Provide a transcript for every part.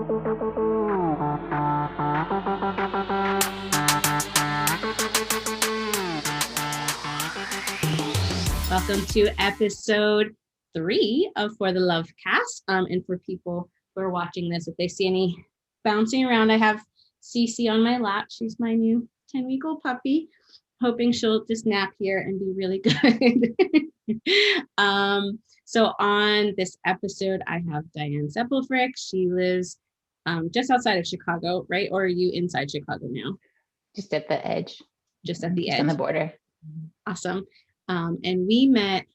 Welcome to episode 3 of For the Love Cast. And for people who are watching this, if they see any bouncing around, I have Cece on my lap. She's my new 10-week-old puppy. Hoping she'll just nap here and be really good. So on this episode, I have Diane Zeppelfrick. She lives just outside of Chicago, right? Or are you inside Chicago now? Just at the edge. Just at the edge. On the border. Awesome. And we met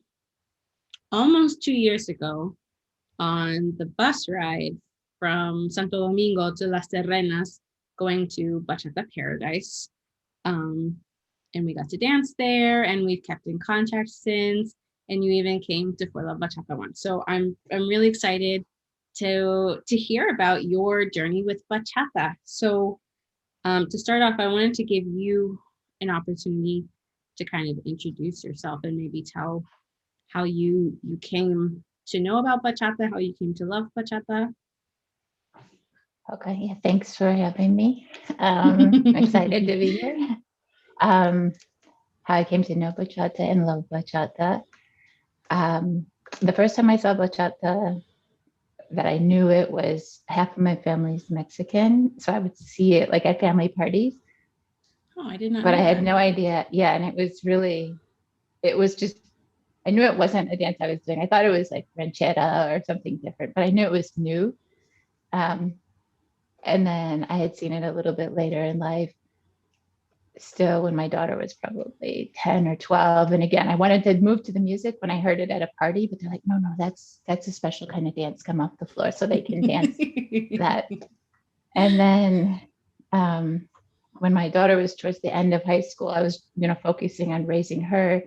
almost 2 years ago on the bus ride from Santo Domingo to Las Terrenas, going to Bachata Paradise. And we got to dance there, and we've kept in contact since. And you even came to For Love Bachata once. So I'm really excited to hear about your journey with bachata. So to start off, I wanted to give you an opportunity to kind of introduce yourself and maybe tell how you came to know about bachata, how you came to love bachata. Okay, yeah, thanks for having me. I'm excited to be here. How I came to know bachata and love bachata. The first time I saw bachata that I knew it was half of my family's Mexican, so I would see it like at family parties. Oh, I did not. But I had no idea. Yeah, and it was just, I knew it wasn't a dance I was doing. I thought it was like ranchera or something different, but I knew it was new. And then I had seen it a little bit later in life, still when my daughter was probably 10 or 12. And again, I wanted to move to the music when I heard it at a party, but they're like, no, that's a special kind of dance. Come off the floor so they can dance that. And then when my daughter was towards the end of high school, I was, focusing on raising her,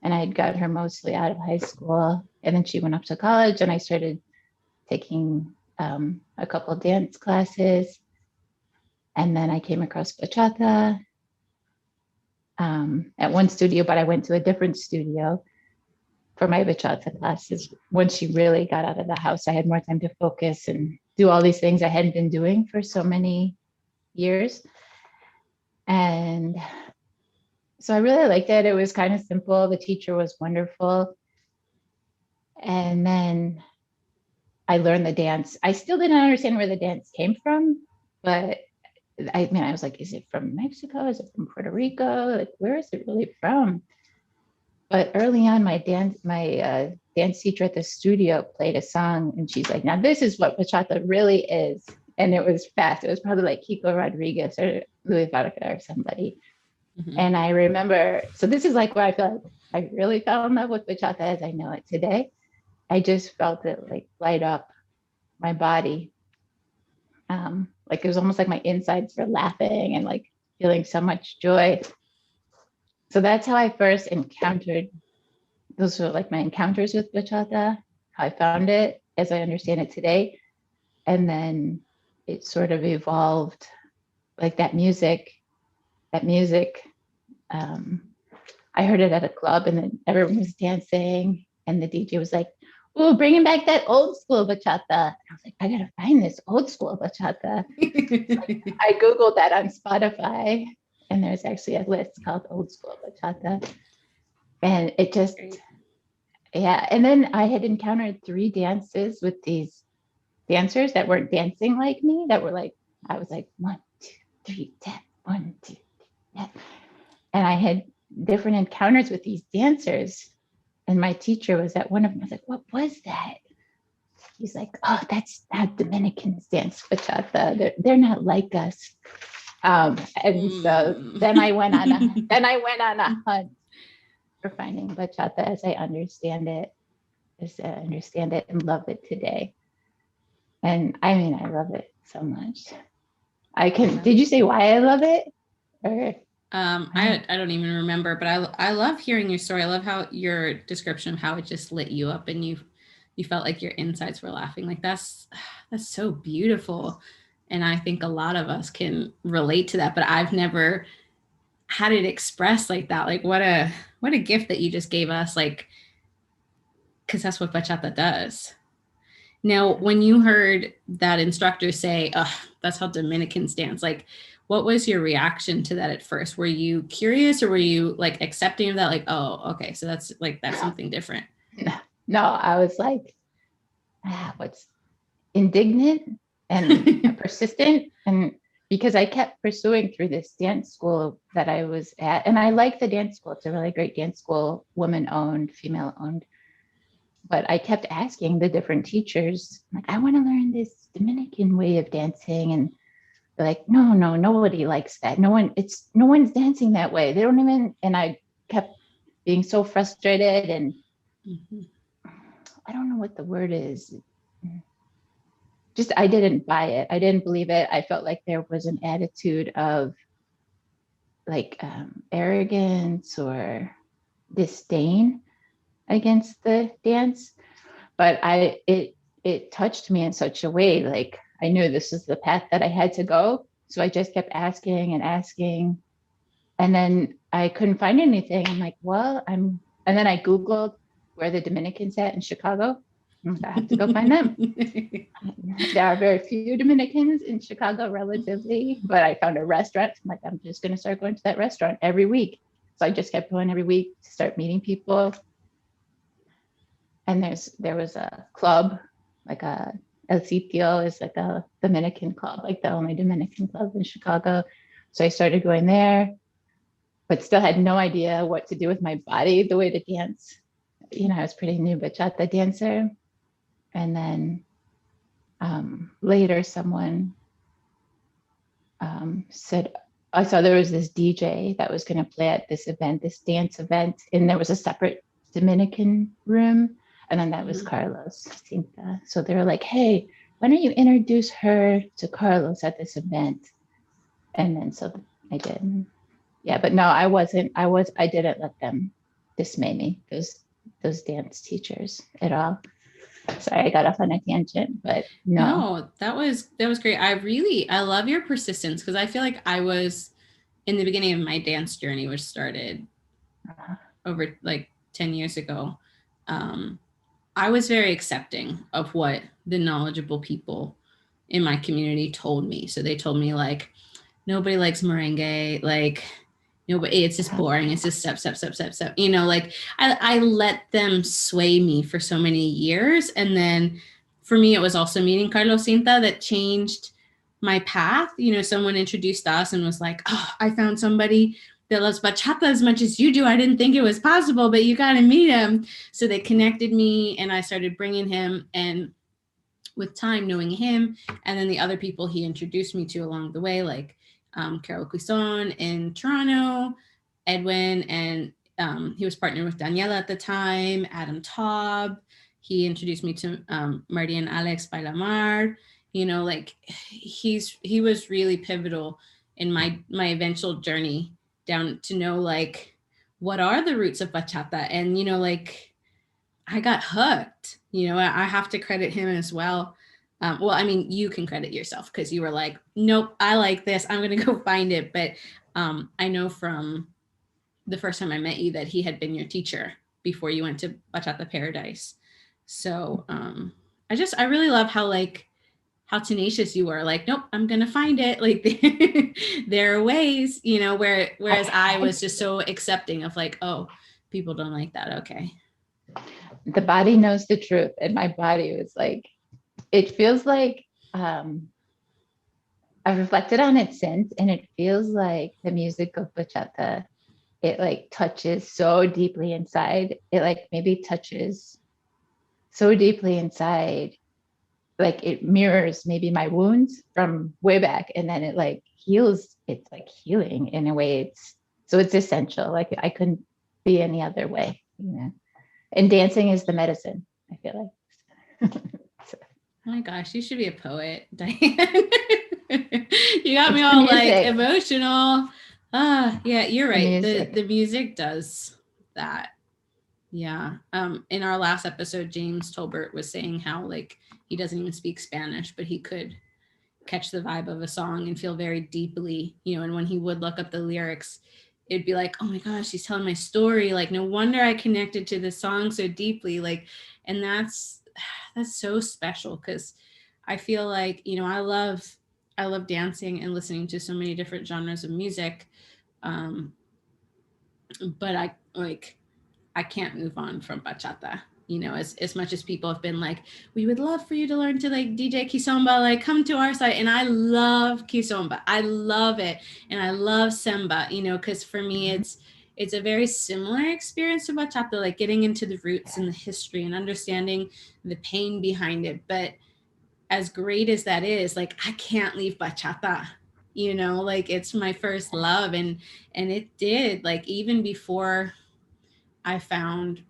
and I had got her mostly out of high school. And then she went up to college, and I started taking a couple of dance classes. And then I came across bachata at one studio, but I went to a different studio for my bachata classes. Once she really got out of the house, I had more time to focus and do all these things I hadn't been doing for so many years. And so I really liked it. It was kind of simple. The teacher was wonderful. And then I learned the dance. I still didn't understand where the dance came from, but I was like, is it from Mexico? Is it from Puerto Rico? Like, where is it really from? But early on, my dance teacher at the studio played a song, and she's like, now this is what bachata really is. And it was fast. It was probably like Kiko Rodriguez or Louis Vargas or somebody. Mm-hmm. And I remember, so this is like where I feel like I really fell in love with bachata as I know it today. I just felt it like light up my body. Like it was almost like my insides were laughing and like feeling so much joy. So that's how I first encountered, those were like my encounters with bachata, how I found it as I understand it today. And then it sort of evolved, like that music. I heard it at a club, and then everyone was dancing, and the DJ was like, "Oh, bringing back that old school bachata." And I was like, "I gotta find this old school bachata." So I Googled that on Spotify, and there's actually a list called Old School Bachata, and it just, yeah. And then I had encountered 3 dances with these dancers that weren't dancing like me, that were like, I was like 1, 2, 3, 10, 1, 2, 3, 10. And I had different encounters with these dancers. And my teacher was at one of them. I was like, what was that? He's like, oh, that's how Dominicans dance bachata. They're not like us. And so then I went on a hunt for finding bachata as I understand it and love it today. And I mean, I love it so much. Did you say why I love it? Or I don't even remember, but I love hearing your story. I love how your description of how it just lit you up, and you felt like your insides were laughing. Like that's so beautiful. And I think a lot of us can relate to that, but I've never had it expressed like that. Like what a gift that you just gave us, like, because that's what bachata does. Now, when you heard that instructor say, "Oh, that's how Dominicans dance," like, what was your reaction to that at first? Were you curious, or were you like accepting of that? Like, oh, okay, so that's something different. No, I was like, what's indignant and persistent. And because I kept pursuing through this dance school that I was at, and I like the dance school. It's a really great dance school, woman owned, female owned. But I kept asking the different teachers, like, I want to learn this Dominican way of dancing. And they're like, no, nobody likes that. No one's dancing that way. They don't even, and I kept being so frustrated. And I don't know what the word is. Just, I didn't buy it. I didn't believe it. I felt like there was an attitude of like arrogance or disdain against the dance. But it touched me in such a way, like I knew this is the path that I had to go. So I just kept asking and asking. And then I couldn't find anything. I'm like, and then I Googled where the Dominicans at in Chicago. I have to go find them. There are very few Dominicans in Chicago relatively, but I found a restaurant. I'm like, I'm just going to start going to that restaurant every week. So I just kept going every week to start meeting people. And there was a club, like El Sitio is like a Dominican club, like the only Dominican club in Chicago. So I started going there, but still had no idea what to do with my body, the way to dance. I was pretty new bachata dancer. And then later someone said, I saw there was this DJ that was going to play at this event, this dance event, and there was a separate Dominican room. And then that was Carlos Cinta. So they were like, hey, why don't you introduce her to Carlos at this event? And then so I did. Yeah, but no, I didn't let them dismay me, those dance teachers at all. Sorry, I got off on a tangent, but no. That was great. I love your persistence, because I feel like I was in the beginning of my dance journey, which started over like 10 years ago. I was very accepting of what the knowledgeable people in my community told me. So they told me like, nobody likes merengue, like nobody, it's just boring. It's just step. Like I let them sway me for so many years. And then for me, it was also meeting Carlos Cinta that changed my path. Someone introduced us and was like, oh, I found somebody that loves bachata as much as you do. I didn't think it was possible, but you got to meet him. So they connected me, and I started bringing him, and with time, knowing him and then the other people he introduced me to along the way, like Carol Cuison in Toronto, Edwin, and he was partnered with Daniela at the time, Adam Taub. He introduced me to Marty and Alex Bailamar. Like he was really pivotal in my eventual journey down to know like what are the roots of bachata. And like I got hooked. I have to credit him as well. Well, I mean, you can credit yourself, because you were like, nope, I like this, I'm going to go find it. But I know from the first time I met you that he had been your teacher before you went to Bachata Paradise. So I really love how tenacious you were. Like, nope, I'm going to find it. Like there are ways, whereas I was just so accepting of like, oh, people don't like that. Okay. The body knows the truth. And my body was like, it feels like I've reflected on it since, and it feels like the music of bachata, it like touches so deeply inside. It like maybe touches so deeply inside, like it mirrors maybe my wounds from way back, and then it like heals. It's like healing in a way. It's essential. Like I couldn't be any other way, And dancing is the medicine, I feel like. Oh my gosh, you should be a poet, Diane. You got me all like emotional. Yeah, you're right. The music does that. Yeah. In our last episode, James Tolbert was saying how like he doesn't even speak Spanish, but he could catch the vibe of a song and feel very deeply, and when he would look up the lyrics, it'd be like, oh my gosh, he's telling my story. Like, no wonder I connected to this song so deeply. Like, and that's that's so special because I feel like, you know, I love dancing and listening to so many different genres of music. Um, but I like I can't move on from bachata. You know, as much as people have been like, we would love for you to learn to like DJ Kizomba, like come to our site. And I love Kizomba. I love it. And I love Semba, you know, because for me it's a very similar experience to bachata, like getting into the roots and the history and understanding the pain behind it. But as great as that is, like I can't leave bachata. You know, like it's my first love, and it did, like even before I found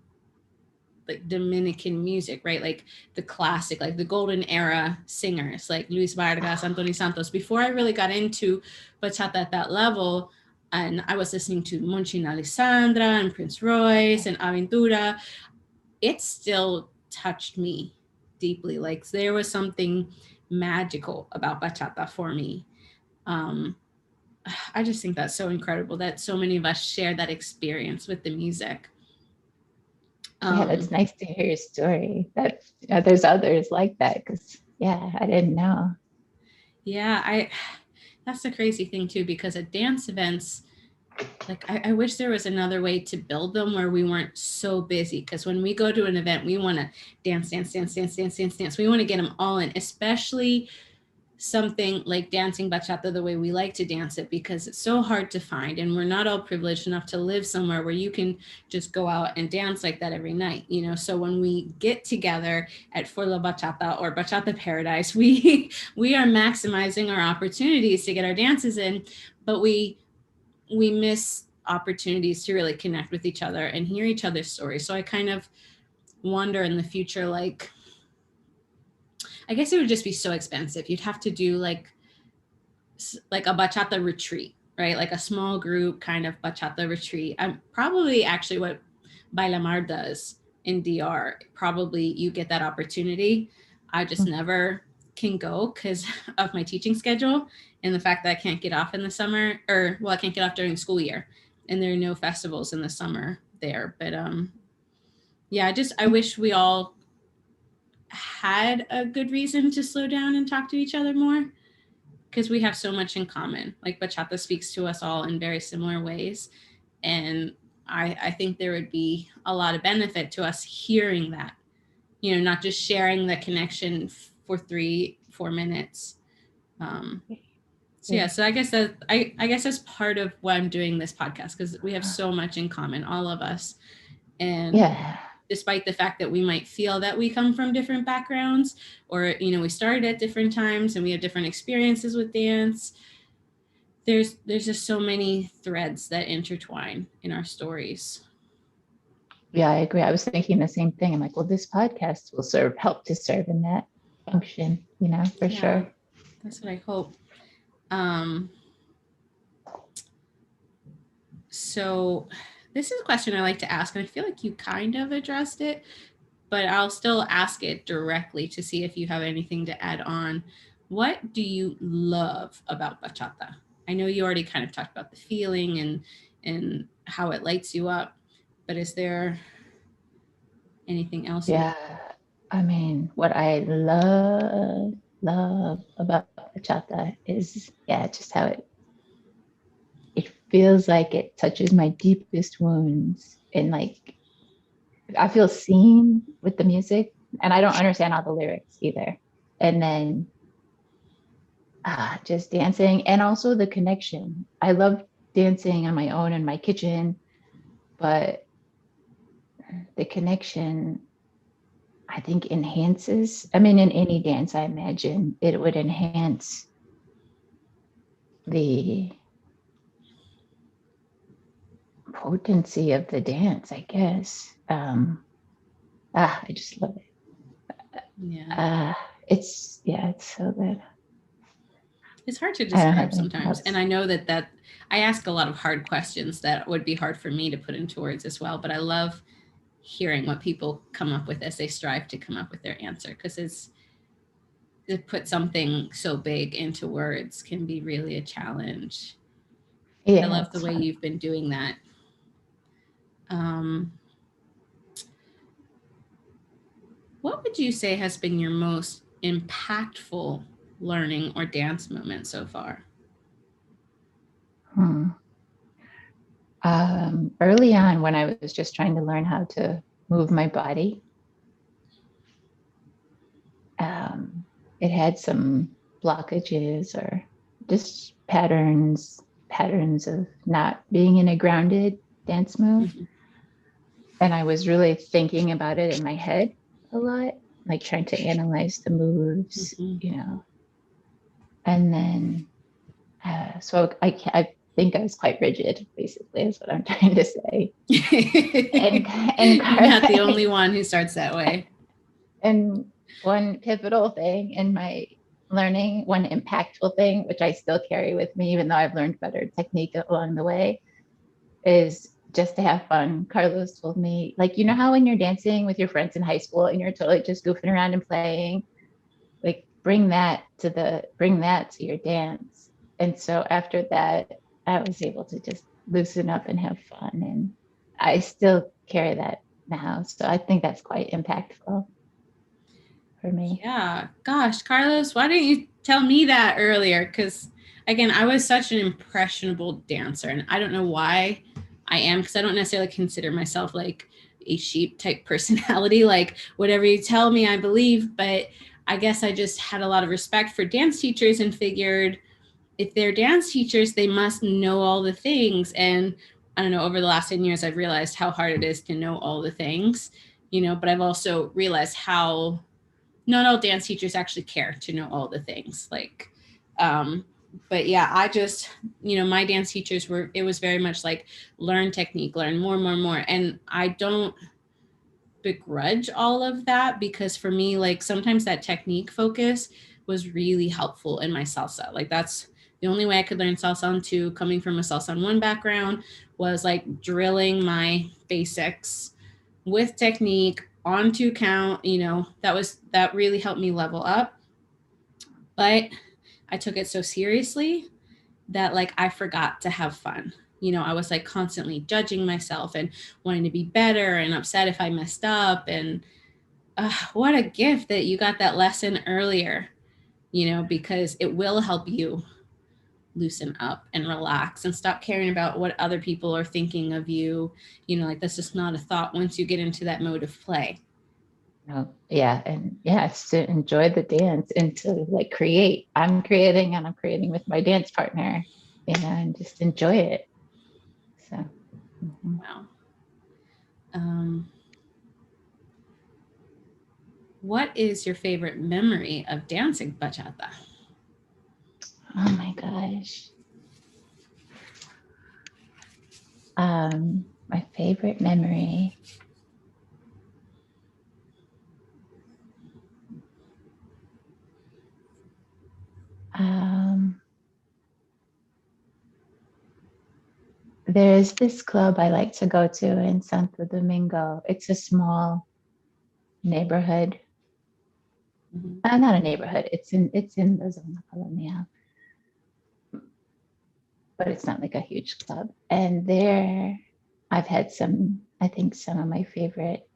like Dominican music, right? Like the classic, like the golden era singers, like Luis Vargas, Anthony Santos. Before I really got into bachata at that level, and I was listening to Monchi and Alessandra and Prince Royce and Aventura, it still touched me deeply. Like there was something magical about bachata for me. Um, I just think that's so incredible that so many of us share that experience with the music. Yeah, that's Um, nice to hear your story. That there's others like that because yeah, I didn't know. yeah, I that's the crazy thing too, because at dance events, like I wish there was another way to build them where we weren't so busy. Because when we go to an event, we want to dance, dance, dance, dance, dance, dance, dance. We want to get them all in, especially something like dancing bachata the way we like to dance it, because it's so hard to find, and we're not all privileged enough to live somewhere where you can just go out and dance like that every night, you know. So when we get together at For La Bachata or Bachata Paradise, we are maximizing our opportunities to get our dances in, but we miss opportunities to really connect with each other and hear each other's stories. So I kind of wonder in the future, like I guess it would just be so expensive. You'd have to do like a bachata retreat, right? Like a small group kind of bachata retreat. I'm probably actually what Bailamar does in DR. Probably you get that opportunity. I just never can go because of my teaching schedule and the fact that I can't get off in the summer, or well, I can't get off during the school year, and there are no festivals in the summer there. But yeah, I wish we all had a good reason to slow down and talk to each other more, because we have so much in common. Like bachata speaks to us all in very similar ways. And I think there would be a lot of benefit to us hearing that, you know, not just sharing the connection for 3-4 minutes. Um, so yeah, so I guess that I guess that's part of why I'm doing this podcast, because we have so much in common, all of us. And Yeah. despite the fact that we might feel that we come from different backgrounds, or you know, we started at different times and we have different experiences with dance, there's just so many threads that intertwine in our stories. Yeah, I agree. I was thinking the same thing. I'm like, well, this podcast will help to serve in that function, for Yeah, sure. that's what I hope. Um, so this is a question I like to ask, and I feel like you kind of addressed it, but I'll still ask it directly to see if you have anything to add on. What do you love about bachata? I know you already kind of talked about the feeling and how it lights you up, but is there anything else you? Yeah. I mean, what I love about bachata is, yeah, just how it feels like it touches my deepest wounds. And like, I feel seen with the music, and I don't understand all the lyrics either. And then just dancing and also the connection. I love dancing on my own in my kitchen, but the connection, I think, enhances. I mean, in any dance, I imagine it would enhance the potency of the dance, I guess. I just love it. Yeah. It's so good. It's hard to I don't describe have anything sometimes. And else. I know that I ask a lot of hard questions that would be hard for me to put into words as well. But I love hearing what people come up with as they strive to come up with their answer, because it's to put something so big into words can be really a challenge. I Yeah, love the it's way fun. you've been doing that. Um, What would you say has been your most impactful learning or dance moment so far? Hmm. Early on, when I was just trying to learn how to move my body, it had some blockages or just patterns of not being in a grounded dance move. Mhm. And I was really thinking about it in my head a lot, like trying to analyze the moves, Mhm. And then, so I think I was quite rigid, basically, is what I'm trying to say. And You're not the only one who starts that way. and one pivotal thing in my learning, one impactful thing, which I still carry with me, even though I've learned better technique along the way, is just to have fun. Carlos told me, like, how when you're dancing with your friends in high school and you're totally just goofing around and playing, like bring that to your dance. And so after that, I was able to just loosen up and have fun. And I still carry that now. So I think that's quite impactful for me. Yeah. Gosh, Carlos, why didn't you tell me that earlier? Because again, I was such an impressionable dancer, and I don't know why I am, because I don't necessarily consider myself like a sheep type personality. Like whatever you tell me, I believe. But I guess I just had a lot of respect for dance teachers and figured if they're dance teachers, they must know all the things. And I don't know, over the last 10 years, I've realized how hard it is to know all the things, but I've also realized how not all dance teachers actually care to know all the things. Um, but yeah, I just, my dance teachers it was very much like learn technique, learn more, more, more. And I don't begrudge all of that because for me, like sometimes that technique focus was really helpful in my salsa. Like that's the only way I could learn salsa on two, coming from a salsa on one background, was like drilling my basics with technique on two count. That really helped me level up. But I took it so seriously that like I forgot to have fun. I was like constantly judging myself and wanting to be better and upset if I messed up. And what a gift that you got that lesson earlier, because it will help you loosen up and relax and stop caring about what other people are thinking of you. Like that's just not a thought once you get into that mode of play. Yeah. And yes, to enjoy the dance and to like create. I'm creating and I'm creating with my dance partner, and just enjoy it. So, mhm. Wow. Um, what is your favorite memory of dancing bachata? Oh my gosh. My favorite memory. Um, there's this club I like to go to in Santo Domingo. It's a small neighborhood. Mm-hmm. Not a neighborhood. It's in the zona colonial, but it's not like a huge club. And there, I've had I think some of my favorite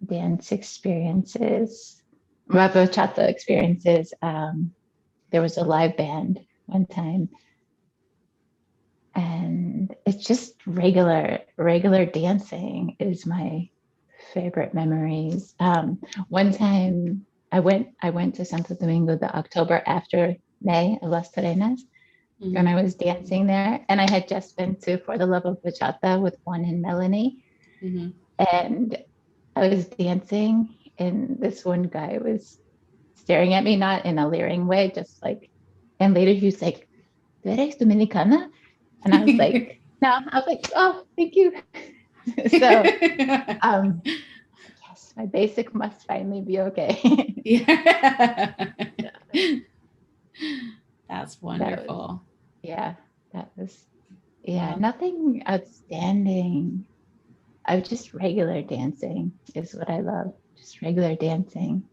dance experiences, bachata experiences. There was a live band one time, and it's just regular dancing is my favorite memories. One time I went to Santo Domingo the October after May of Las Terrenas, Mm-hmm. and I was dancing there, and I had just been to For the Love of Bachata with Juan and Melanie, Mm-hmm. and I was dancing, and this one guy was staring at me, not in a leering way, just like, and later he was like, "¿Tú eres dominicana?" And I was like, "No." I was like, "Oh, thank you." So, yes, my basic must finally be okay. Yeah. Yeah, That's that was, wonderful. yeah, that was, yeah, Wow. nothing outstanding. I just regular dancing is what I love. Just regular dancing.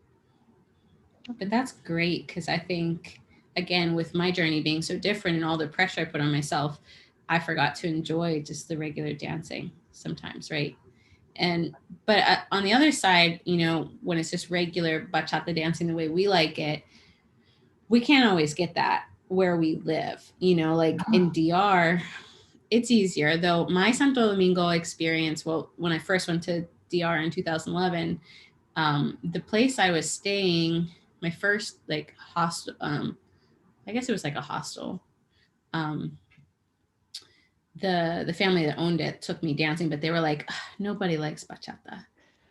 But that's great because I think, again, with my journey being so different and all the pressure I put on myself, I forgot to enjoy just the regular dancing sometimes, right? But on the other side, when it's just regular bachata dancing the way we like it, we can't always get that where we live. Like in DR, it's easier. Though my Santo Domingo experience, well, when I first went to DR in 2011, the place I was staying, my first like hostel, I guess it was like a hostel. Um, the family that owned it took me dancing, but they were like, nobody likes bachata.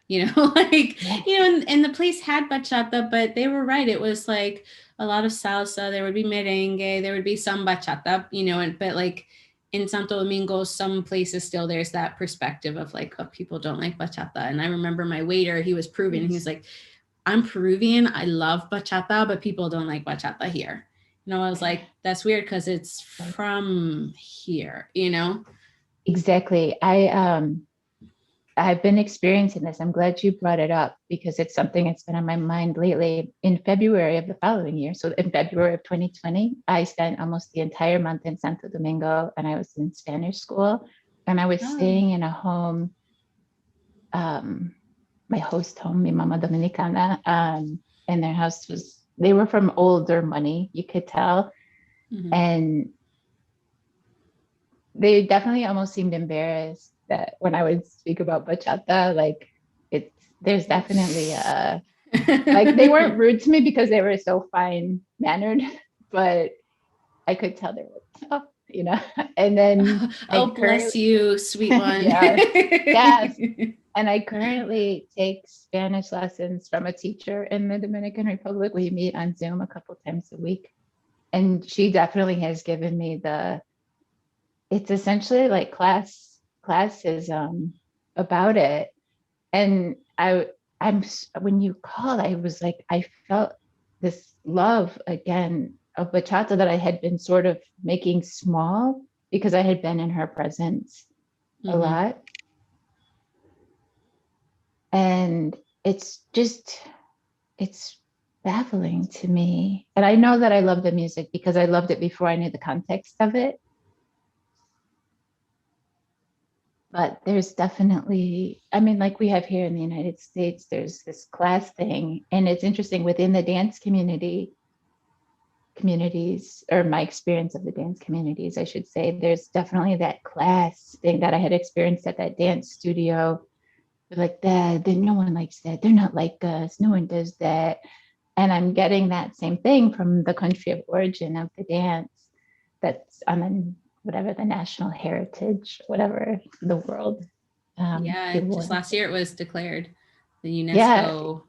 Like, and the place had bachata, but they were right. It was like a lot of salsa. There would be merengue, there would be some bachata, but like in Santo Domingo, some places still there's that perspective of like, oh, people don't like bachata. And I remember my waiter, he was Peruvian. He was like, I'm Peruvian. I love bachata, but people don't like bachata here. I was like, that's weird because it's from here, Exactly. I've been experiencing this. I'm glad you brought it up because it's something that's been on my mind lately. In February of the following year, so in February of 2020, I spent almost the entire month in Santo Domingo, and I was in Spanish school, and I was staying in a home, my host home, mi mama dominicana, and their house they were from older money, you could tell. Mm-hmm. And they definitely almost seemed embarrassed that when I would speak about bachata, like there's definitely like they weren't rude to me because they were so fine mannered, but I could tell they were tough, and then bless you, sweet one. yes. And I currently take Spanish lessons from a teacher in the Dominican Republic. We meet on Zoom a couple times a week, and she definitely has given me it's essentially like classism about it. And I'm when you called, I was like, I felt this love again of bachata that I had been sort of making small because I had been in her presence a lot. And it's baffling to me. And I know that I love the music because I loved it before I knew the context of it. But there's definitely, like we have here in the United States, there's this class thing. And it's interesting within the dance communities, or my experience of the dance communities, I should say, there's definitely that class thing that I had experienced at that dance studio. Like that, no one likes that. They're not like us. No one does that. And I'm getting that same thing from the country of origin of the dance that's on whatever the national heritage, whatever the world. Just last year it was declared the UNESCO.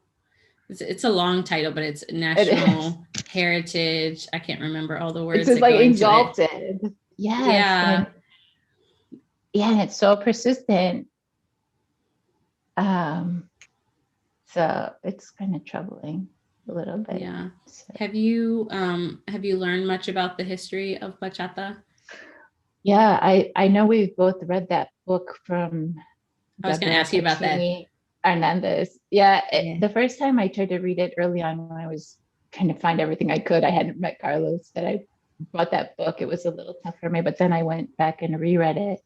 Yeah. It's a long title, but it's national heritage. I can't remember all the words. It's just like exalted. Yes. Yeah. And it's so persistent. So it's kind of troubling a little bit. Yeah. So. Have you learned much about the history of bachata? Yeah, I know we've both read that book from. I was going to ask you about that. Hernandez. Yeah. The first time I tried to read it early on when I was trying to find everything I could, I hadn't met Carlos, that I bought that book. It was a little tough for me, but then I went back and reread it.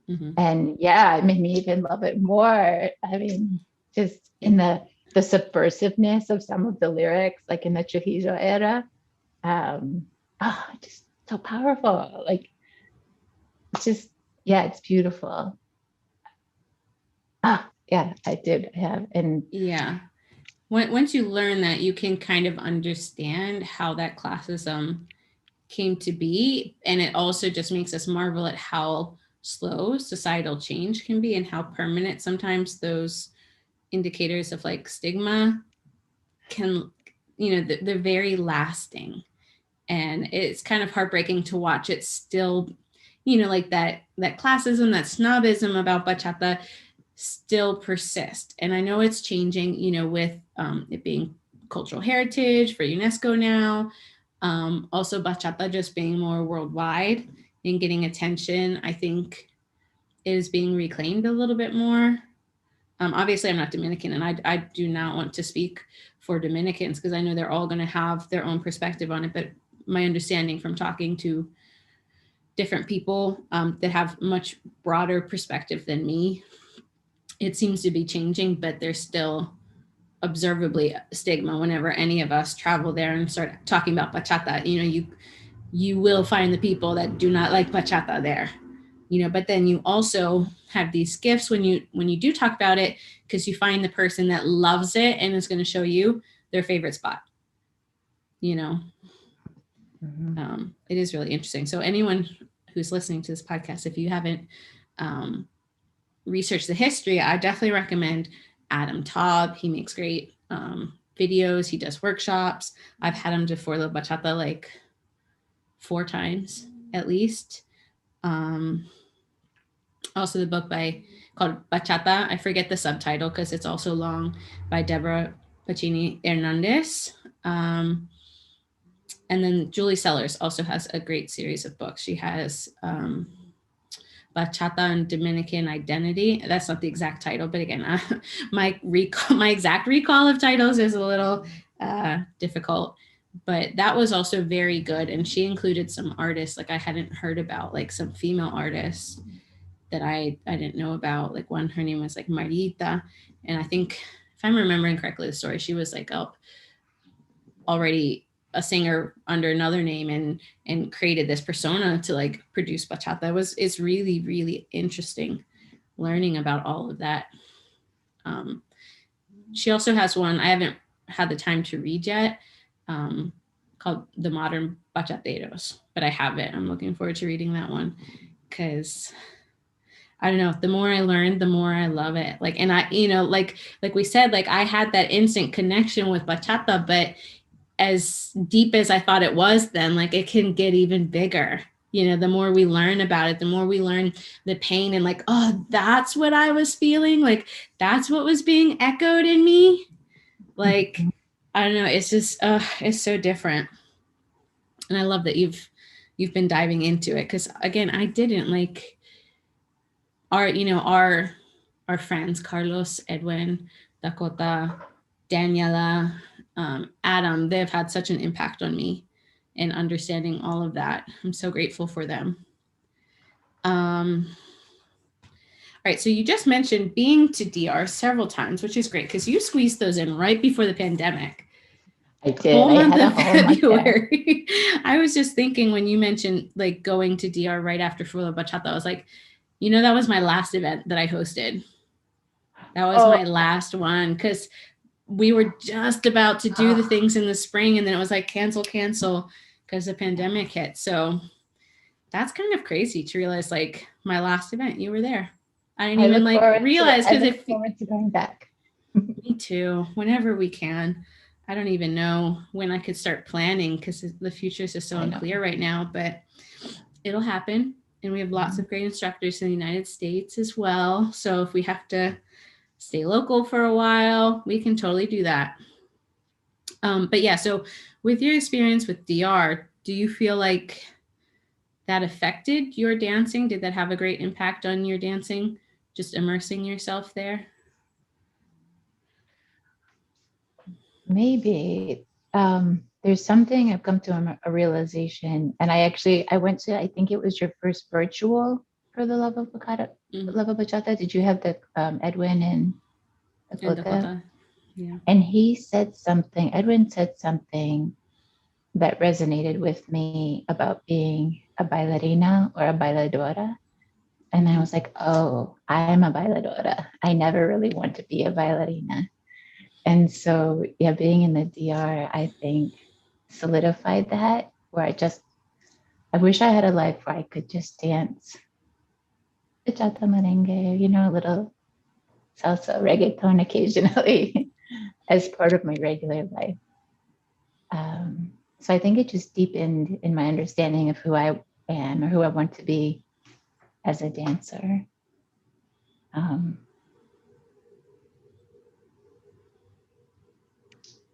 Mm-hmm. And yeah, it made me even love it more. Just in the subversiveness of some of the lyrics, like in the Trujillo era, just so powerful. Like, it's just, yeah, it's beautiful. Yeah, I did have. And yeah, once you learn that, you can kind of understand how that classism came to be. And it also just makes us marvel at how slow societal change can be and how permanent sometimes those indicators of like stigma can, they're very lasting. And it's kind of heartbreaking to watch it still, like that classism, that snobism about bachata still persist. And I know it's changing, with it being cultural heritage for UNESCO now. Also bachata just being more worldwide and getting attention, I think is being reclaimed a little bit more. Obviously I'm not Dominican, and I do not want to speak for Dominicans because I know they're all going to have their own perspective on it. But my understanding from talking to different people that have much broader perspective than me it seems to be changing, but there's still observably stigma whenever any of us travel there and start talking about bachata. You will find the people that do not like bachata there, but then you also have these gifts when you do talk about it, because you find the person that loves it and is going to show you their favorite spot. It is really interesting. So anyone who's listening to this podcast, if you haven't researched the history, I definitely recommend Adam Taub. He makes great videos. He does workshops. I've had him do For La Bachata like 4 times at least. Also the book called Bachata, I forget the subtitle because it's also long, by Deborah Pacini Hernandez. And then Julie Sellers also has a great series of books. She has Bachata and Dominican Identity. That's not the exact title, but again, my exact recall of titles is a little difficult. But that was also very good, and she included some artists like I hadn't heard about, like some female artists that I didn't know about. Like one, her name was like Marita, and I think if I'm remembering correctly the story, she was like already a singer under another name and created this persona to like produce bachata. It's really, really interesting learning about all of that. She also has one I haven't had the time to read yet, called The Modern Bachateros, but I have it. I'm looking forward to reading that one because I don't know, the more I learn, the more I love it. Like, and I, like we said, like I had that instant connection with bachata, but as deep as I thought it was then, like it can get even bigger. The more we learn about it, the more we learn the pain and like, oh, that's what I was feeling. Like, that's what was being echoed in me. Like, I don't know. It's just, it's so different. And I love that you've been diving into it. Cause again, I didn't like our friends, Carlos, Edwin, Dakota, Daniela, Adam, they've had such an impact on me in understanding all of that. I'm so grateful for them. All right, so you just mentioned being to DR several times, which is great because you squeezed those in right before the pandemic. I did. Whole month of February. I was just thinking when you mentioned like going to DR right after For La Bachata, I was like, that was my last event that I hosted. That was my last one because we were just about to do the things in the spring and then it was like cancel because the pandemic hit. So that's kind of crazy to realize like my last event, you were there. I didn't even like realize because I look forward to going back. Me too. Whenever we can. I don't even know when I could start planning because the future is just so unclear right now, but it'll happen. And we have lots of great instructors in the United States as well. So if we have to stay local for a while, we can totally do that. But yeah, so with your experience with DR, do you feel like that affected your dancing? Did that have a great impact on your dancing? Just immersing yourself there? Maybe. There's something I've come to a realization, and I went to, I think it was your first virtual for the Love of Bachata. Love of Bachata. Did you have the Edwin and Dakota? Yeah. And Edwin said something that resonated with me about being a bailarina or a bailadora. And I was like, oh, I'm a bailadora. I never really want to be a bailarina. And so, yeah, being in the DR, I think solidified that, where I wish I had a life where I could just dance bachata, merengue, a little salsa, reggaeton occasionally as part of my regular life. So I think it just deepened in my understanding of who I am or who I want to be as a dancer.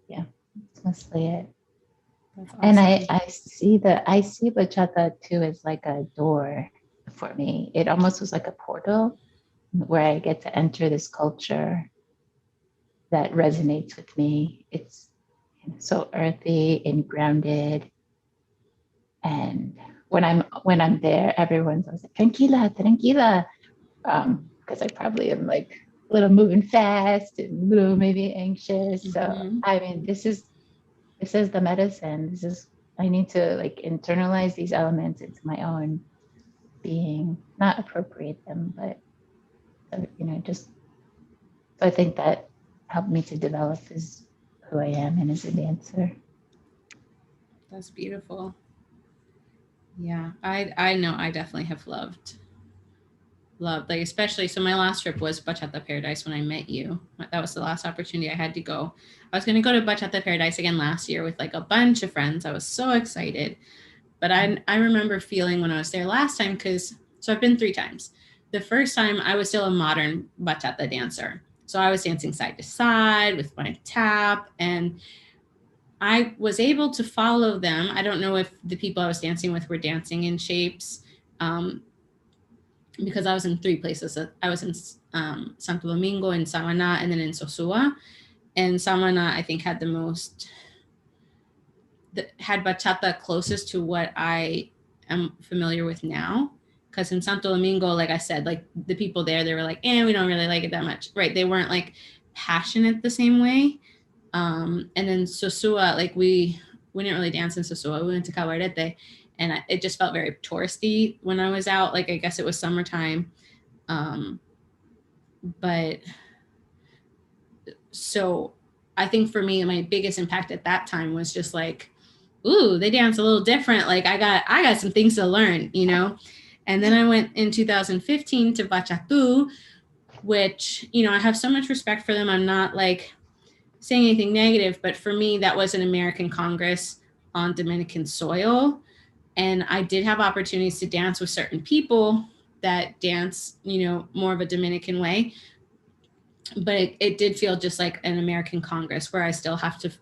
Yeah, that's mostly it. That's awesome. And I see bachata too as like a door for me. It almost was like a portal where I get to enter this culture that resonates with me. It's so earthy and grounded. And when I'm there, everyone's always like, tranquila, tranquila. Because I probably am like a little moving fast and a little maybe anxious. So Mhm. I mean, this is the medicine. This is I need to like internalize these elements into my own being, not appropriate them, but just so I think that helped me to develop as who I am and as a dancer. That's beautiful. Yeah, I know I definitely have loved, like, especially, so my last trip was Bachata Paradise when I met you. That was the last opportunity I had to go. I was going to go to Bachata Paradise again last year with like a bunch of friends. I was so excited. But I remember feeling when I was there last time, so I've been 3 times. The first time I was still a modern bachata dancer. So I was dancing side to side with my tap, and I was able to follow them. I don't know if the people I was dancing with were dancing in shapes, um, because I was in 3 places. I was in Santo Domingo, in Samana, and then in Sosua. And Samana, I think, had the most, had bachata closest to what I am familiar with now. Because in Santo Domingo, like I said, like the people there, they were like, we don't really like it that much. Right. They weren't like passionate the same way. And then Sosua, like we didn't really dance in Sosua. We went to Cabarete, and it just felt very touristy when I was out. Like, I guess it was summertime. Um, but so I think for me, my biggest impact at that time was just like, ooh, they dance a little different. Like, I got some things to learn. And then I went in 2015 to Bachatu, which, I have so much respect for them. I'm not like saying anything negative, but for me, that was an American Congress on Dominican soil. And I did have opportunities to dance with certain people that dance, more of a Dominican way. But it did feel just like an American Congress where I still have to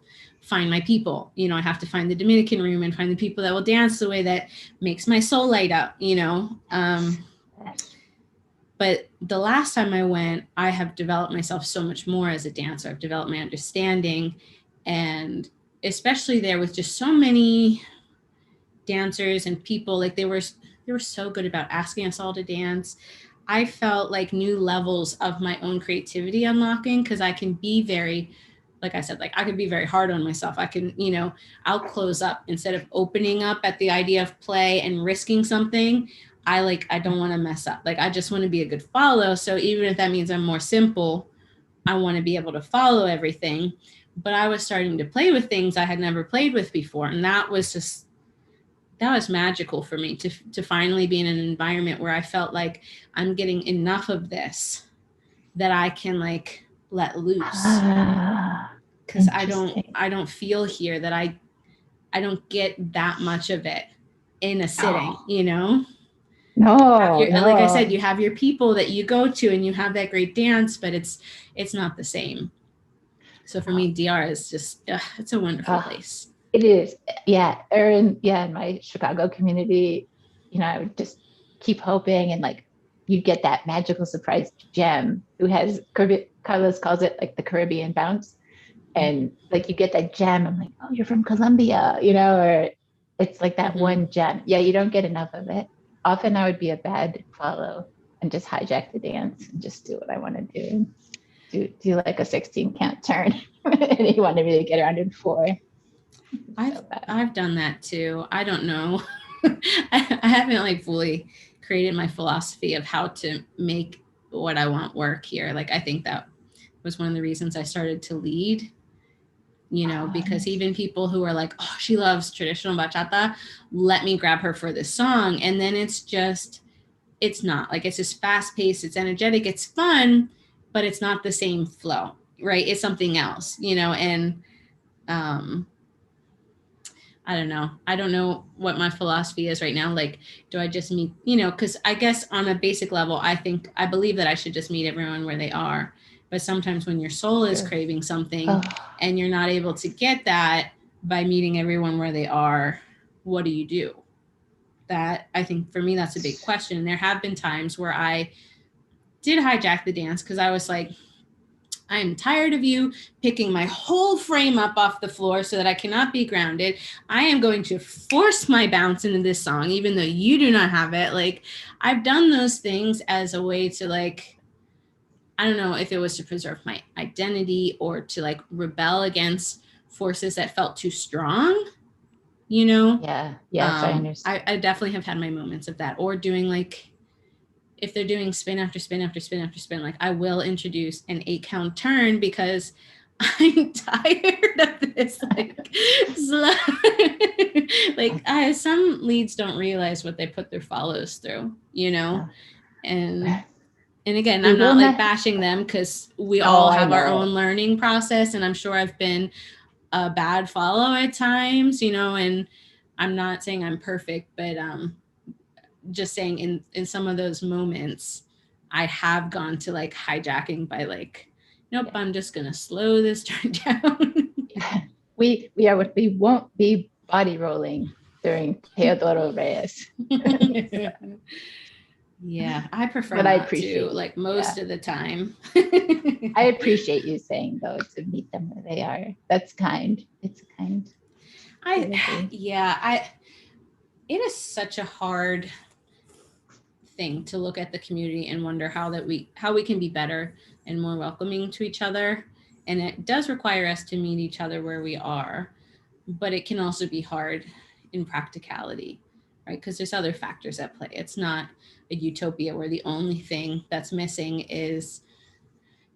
find my people. I have to find the Dominican room and find the people that will dance the way that makes my soul light up. But the last time I went, I have developed myself so much more as a dancer. I've developed my understanding, and especially there with just so many dancers and people, like they were so good about asking us all to dance. I felt like new levels of my own creativity unlocking, because I can be very, like I said, like I could be very hard on myself. I can, I'll close up instead of opening up at the idea of play and risking something. I don't want to mess up. Like, I just want to be a good follow. So even if that means I'm more simple, I want to be able to follow everything. But I was starting to play with things I had never played with before. And that was magical for me to finally be in an environment where I felt like I'm getting enough of this that I can like let loose. Because I don't feel here that I don't get that much of it in a sitting. No, Like I said, no. you have your people that you go to and you have that great dance, but it's not the same. So for me, DR is just it's a wonderful place. It is. Yeah. In my Chicago community, I would just keep hoping, and like you'd get that magical surprise gem who has Carlos calls it like the Caribbean bounce. And like you get that gem. I'm like, oh, you're from Colombia, or it's like that one gem. Yeah, you don't get enough of it. Often I would be a bad follow and just hijack the dance and just do what I want to do. Do like a 16 count turn. And he wanted me to get around in 4. I've done that too. I don't know. I haven't like fully created my philosophy of how to make what I want work here. Like, I think that was one of the reasons I started to lead, because even people who are like, oh, she loves traditional bachata, let me grab her for this song. And then it's not like, it's just fast paced, it's energetic, it's fun, but it's not the same flow, right? It's something else, and I don't know. I don't know what my philosophy is right now. Like, do I just meet, because I guess on a basic level, I believe that I should just meet everyone where they are. But sometimes when your soul is craving something and you're not able to get that by meeting everyone where they are, what do you do? That, I think for me, that's a big question. And there have been times where I did hijack the dance because I was like, I'm tired of you picking my whole frame up off the floor so that I cannot be grounded. I am going to force my bounce into this song, even though you do not have it. Like, I've done those things as a way to like I don't know if it was to preserve my identity or to like rebel against forces that felt too strong, you know? Yeah. Yes, I understand. I definitely have had my moments of that. Or doing like, if they're doing spin after spin after spin after spin, like I will introduce an 8-count turn because I'm tired of this. Like, some leads don't realize what they put their follows through, you know? And again, We I'm will not like not. bashing them because we Oh, all I have our know. own learning process. And I'm sure I've been a bad follow at times, you know, and I'm not saying I'm perfect, but just saying in some of those moments, I have gone to like hijacking by like, nope, Yeah. I'm just gonna slow this turn down. We won't be body rolling during Teodoro Reyes. Yeah, I prefer But I not to, appreciate, like yeah. most of the time. I appreciate you saying though to meet them where they are. That's kind. It's kind. I Really. yeah, I it is such a hard thing to look at the community and wonder how we can be better and more welcoming to each other. And it does require us to meet each other where we are, but it can also be hard in practicality, right? Because there's other factors at play. It's not a utopia where the only thing that's missing is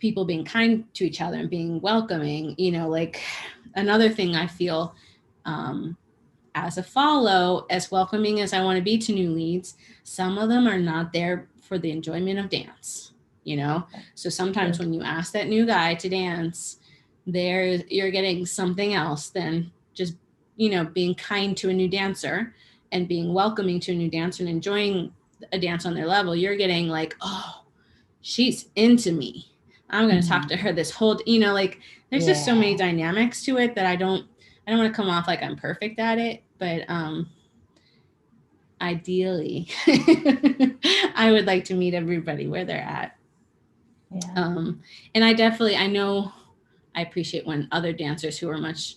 people being kind to each other and being welcoming. You know, like another thing I feel, as a follow, as welcoming as I want to be to new leads, some of them are not there for the enjoyment of dance, you know? So sometimes when you ask that new guy to dance, there you're getting something else than just, you know, being kind to a new dancer and being welcoming to a new dancer and enjoying a dance on their level. You're getting like, oh, she's into me. I'm going to talk to her this whole, you know, like there's just so many dynamics to it that I don't want to come off like I'm perfect at it, but ideally, I would like to meet everybody where they're at. Yeah. And I know I appreciate when other dancers who are much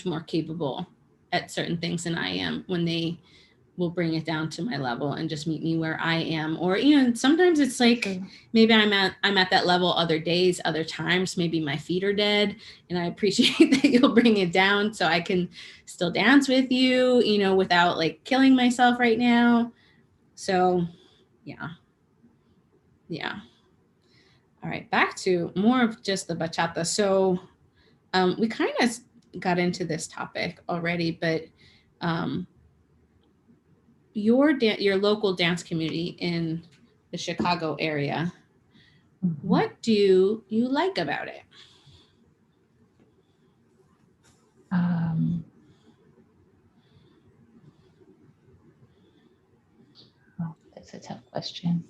more capable at certain things than I am, when they will bring it down to my level and just meet me where I am. Or, you know, sometimes it's like maybe I'm at that level other days, other times, maybe my feet are dead. And I appreciate that you'll bring it down so I can still dance with you, you know, without like killing myself right now. So yeah. Yeah. All right. Back to more of just the bachata. So we kind of got into this topic already, but um, your local dance community in the Chicago area, what do you like about it? Um, oh, that's a tough question.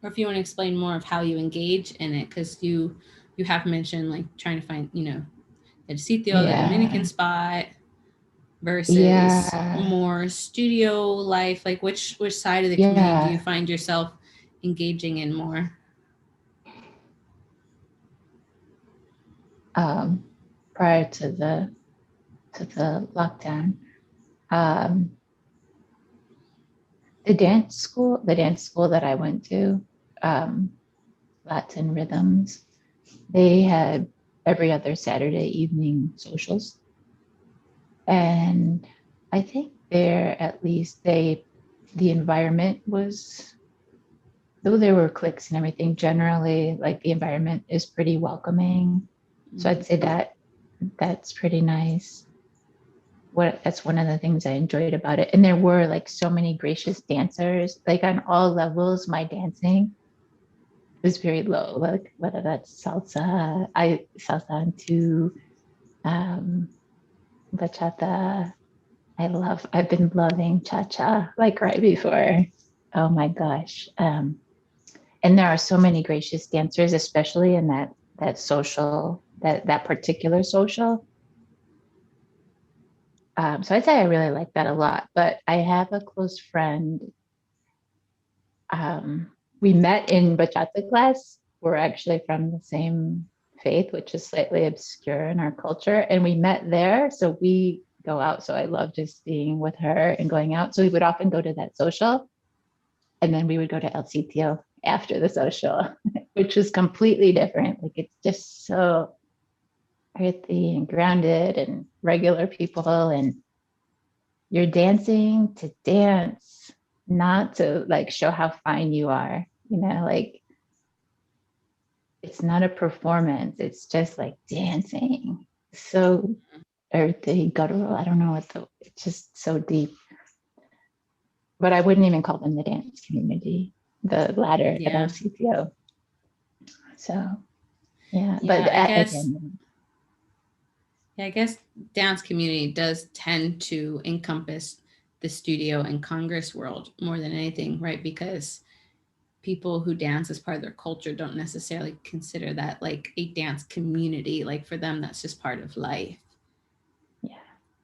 Or if you want to explain more of how you engage in it, because you have mentioned like trying to find, you know, El Sitio, the Dominican spot, versus more studio life. Like which side of the community do you find yourself engaging in more? Prior to the lockdown, um, the dance school that I went to, um, Latin Rhythms, they had every other Saturday evening socials. And I think there, at least the environment was, though there were cliques and everything, generally like the environment is pretty welcoming. So I'd say that's pretty nice. That's one of the things I enjoyed about it. And there were like so many gracious dancers, like on all levels. My dancing was very low, like whether that's salsa, into bachata. I've been loving cha-cha like right before. Oh my gosh. And there are so many gracious dancers, especially in that social, that particular social. So I'd say I really like that a lot. But I have a close friend. Um, we met in bachata class. We're actually from the same faith, which is slightly obscure in our culture. And we met there. So we go out. So I love just being with her and going out. So we would often go to that social. And then we would go to El Sitio after the social, which was completely different. Like it's just so earthy and grounded and regular people, and you're dancing to dance, not to like show how fine you are, like it's not a performance. It's just like dancing. So earthy, guttural. I don't know it's just so deep. But I wouldn't even call them the dance community, the latter at LCPO. So yeah, but again. Yeah, I guess dance community does tend to encompass the studio and Congress world more than anything, right? Because people who dance as part of their culture don't necessarily consider that like a dance community. Like for them, that's just part of life.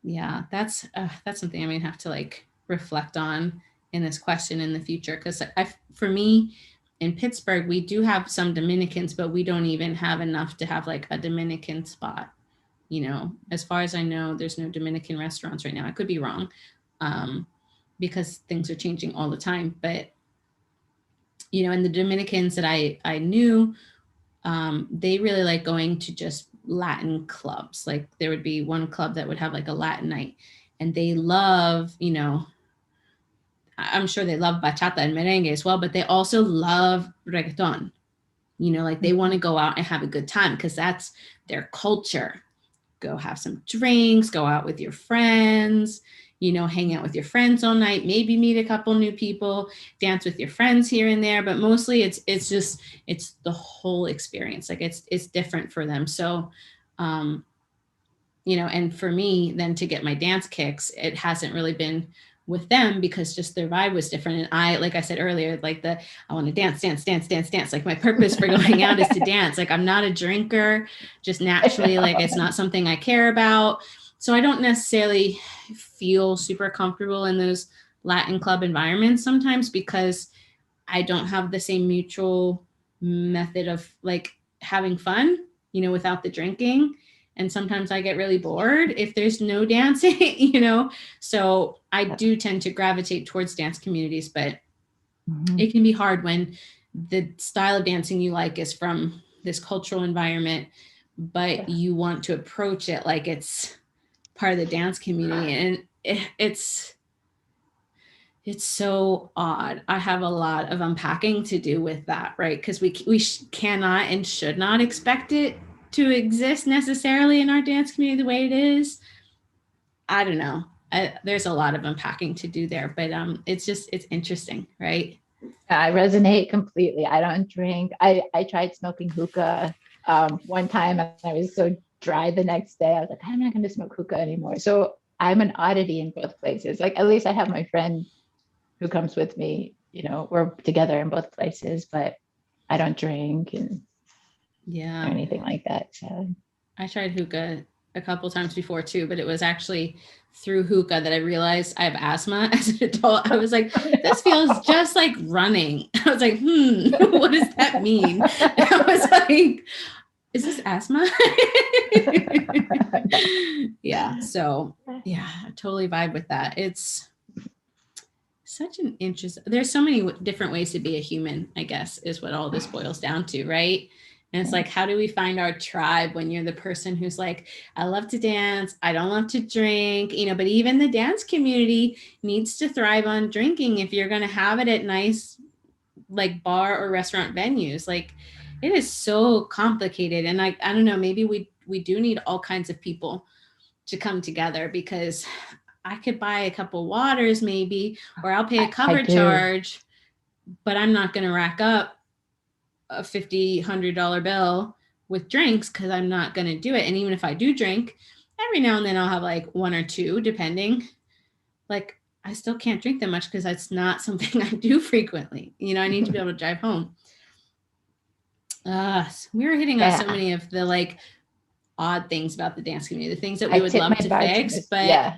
Yeah, that's something I'm gonna have to like reflect on in this question in the future, because for me in Pittsburgh we do have some Dominicans, but we don't even have enough to have like a Dominican spot. As far as I know, there's no Dominican restaurants right now. I could be wrong, because things are changing all the time. But and the Dominicans that I knew, they really like going to just Latin clubs. Like there would be one club that would have like a Latin night, and they love, I'm sure they love bachata and merengue as well, but they also love reggaeton. Like they want to go out and have a good time because that's their culture. Go have some drinks, go out with your friends, hang out with your friends all night, maybe meet a couple new people, dance with your friends here and there. But mostly it's the whole experience. Like it's different for them. So, and for me then to get my dance kicks, it hasn't really been with them because just their vibe was different. And I, like I said earlier, like I want to dance. Like my purpose for going out is to dance. Like I'm not a drinker, just naturally, like it's not something I care about. So I don't necessarily feel super comfortable in those Latin club environments sometimes because I don't have the same mutual method of like having fun, without the drinking. And sometimes I get really bored if there's no dancing, So I do tend to gravitate towards dance communities, but it can be hard when the style of dancing you like is from this cultural environment, but you want to approach it like it's part of the dance community. And it's so odd. I have a lot of unpacking to do with that, right? Because we cannot and should not expect it to exist necessarily in our dance community the way it is. I don't know. There's a lot of unpacking to do there, but it's interesting, right? I resonate completely. I don't drink. I tried smoking hookah one time and I was so dry the next day. I was like, I'm not going to smoke hookah anymore. So I'm an oddity in both places. Like at least I have my friend who comes with me, we're together in both places, but I don't drink and or anything like that. So I tried hookah a couple times before too, but it was actually through hookah that I realized I have asthma as an adult. I was like, this feels just like running. I was like, what does that mean? And I was like, is this asthma? Yeah. So yeah, I totally vibe with that. It's such an interest. There's so many different ways to be a human, I guess, is what all this boils down to, right? And it's like, how do we find our tribe when you're the person who's like, I love to dance, I don't love to drink, but even the dance community needs to thrive on drinking if you're going to have it at nice, like bar or restaurant venues. Like it is so complicated. And I don't know, maybe we do need all kinds of people to come together, because I could buy a couple waters maybe, or I'll pay a cover charge, but I'm not going to rack up a $50-$100 bill with drinks because I'm not going to do it. And even if I do drink, every now and then I'll have like one or two, depending. Like I still can't drink that much because that's not something I do frequently. I need to be able to drive home. We were hitting on so many of the like odd things about the dance community, the things that we would love to fix, but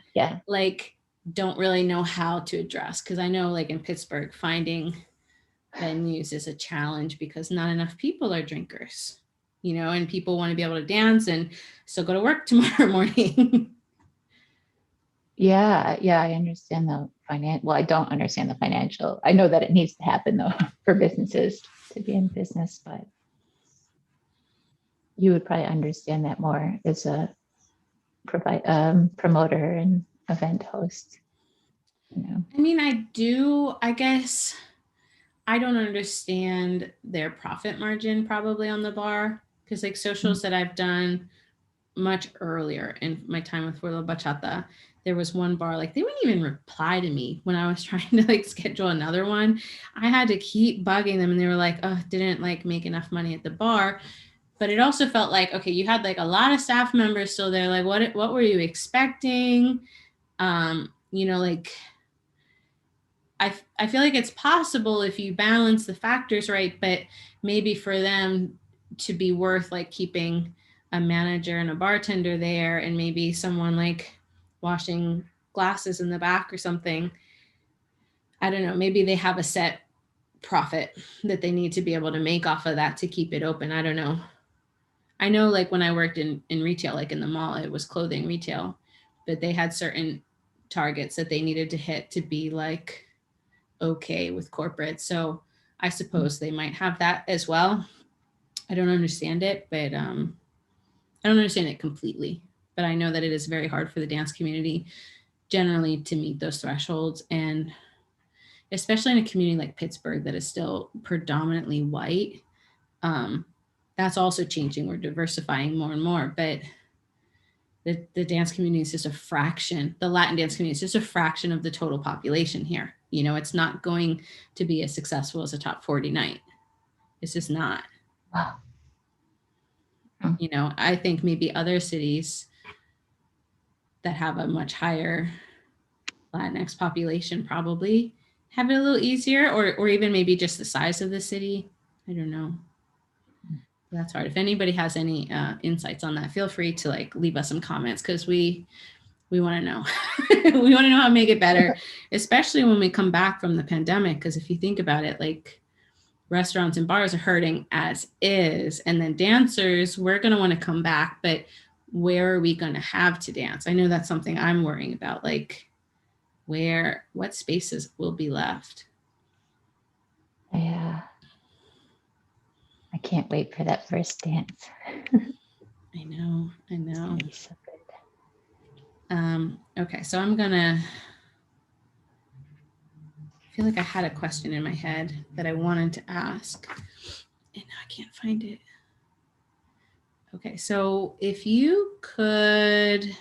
like don't really know how to address. Because I know like in Pittsburgh, finding venues is a challenge because not enough people are drinkers, and people want to be able to dance and still go to work tomorrow morning. Yeah, I understand though. well, I don't understand the financial. I know that it needs to happen though for businesses to be in business, but you would probably understand that more as a promoter and event host. You know. I mean, I do, I guess I don't understand their profit margin probably on the bar because like socials that I've done much earlier in my time with World of Bachata, there was one bar, like they wouldn't even reply to me when I was trying to like schedule another one. I had to keep bugging them and they were like, oh, didn't like make enough money at the bar. But it also felt like, okay, you had like a lot of staff members still there. Like what were you expecting? Like I feel like it's possible if you balance the factors right, but maybe for them to be worth like keeping a manager and a bartender there and maybe someone like washing glasses in the back or something. I don't know, maybe they have a set profit that they need to be able to make off of that to keep it open. I don't know. I know like when I worked in retail, like in the mall, it was clothing retail, but they had certain targets that they needed to hit to be like okay with corporate. So I suppose they might have that as well. I don't understand it, but I don't understand it completely. But I know that it is very hard for the dance community generally to meet those thresholds. And especially in a community like Pittsburgh that is still predominantly white, that's also changing. We're diversifying more and more. But the dance community is just a fraction, the Latin dance community is just a fraction of the total population here. You know, it's not going to be as successful as a top 40 night. It's just not. Wow. You know, I think maybe other cities that have a much higher Latinx population probably have it a little easier, or even maybe just the size of the city. I don't know. That's hard. If anybody has any insights on that, feel free to like leave us some comments because we want to know. We want to know how to make it better, especially when we come back from the pandemic. Because if you think about it, like restaurants and bars are hurting as is, and then dancers, we're going to want to come back, but where are we going to have to dance? I know that's something I'm worrying about. Like what spaces will be left? Yeah. I can't wait for that first dance. I know. It's so good. Okay, so I'm gonna feel like I had a question in my head that I wanted to ask, and now I can't find it. Okay, so if you could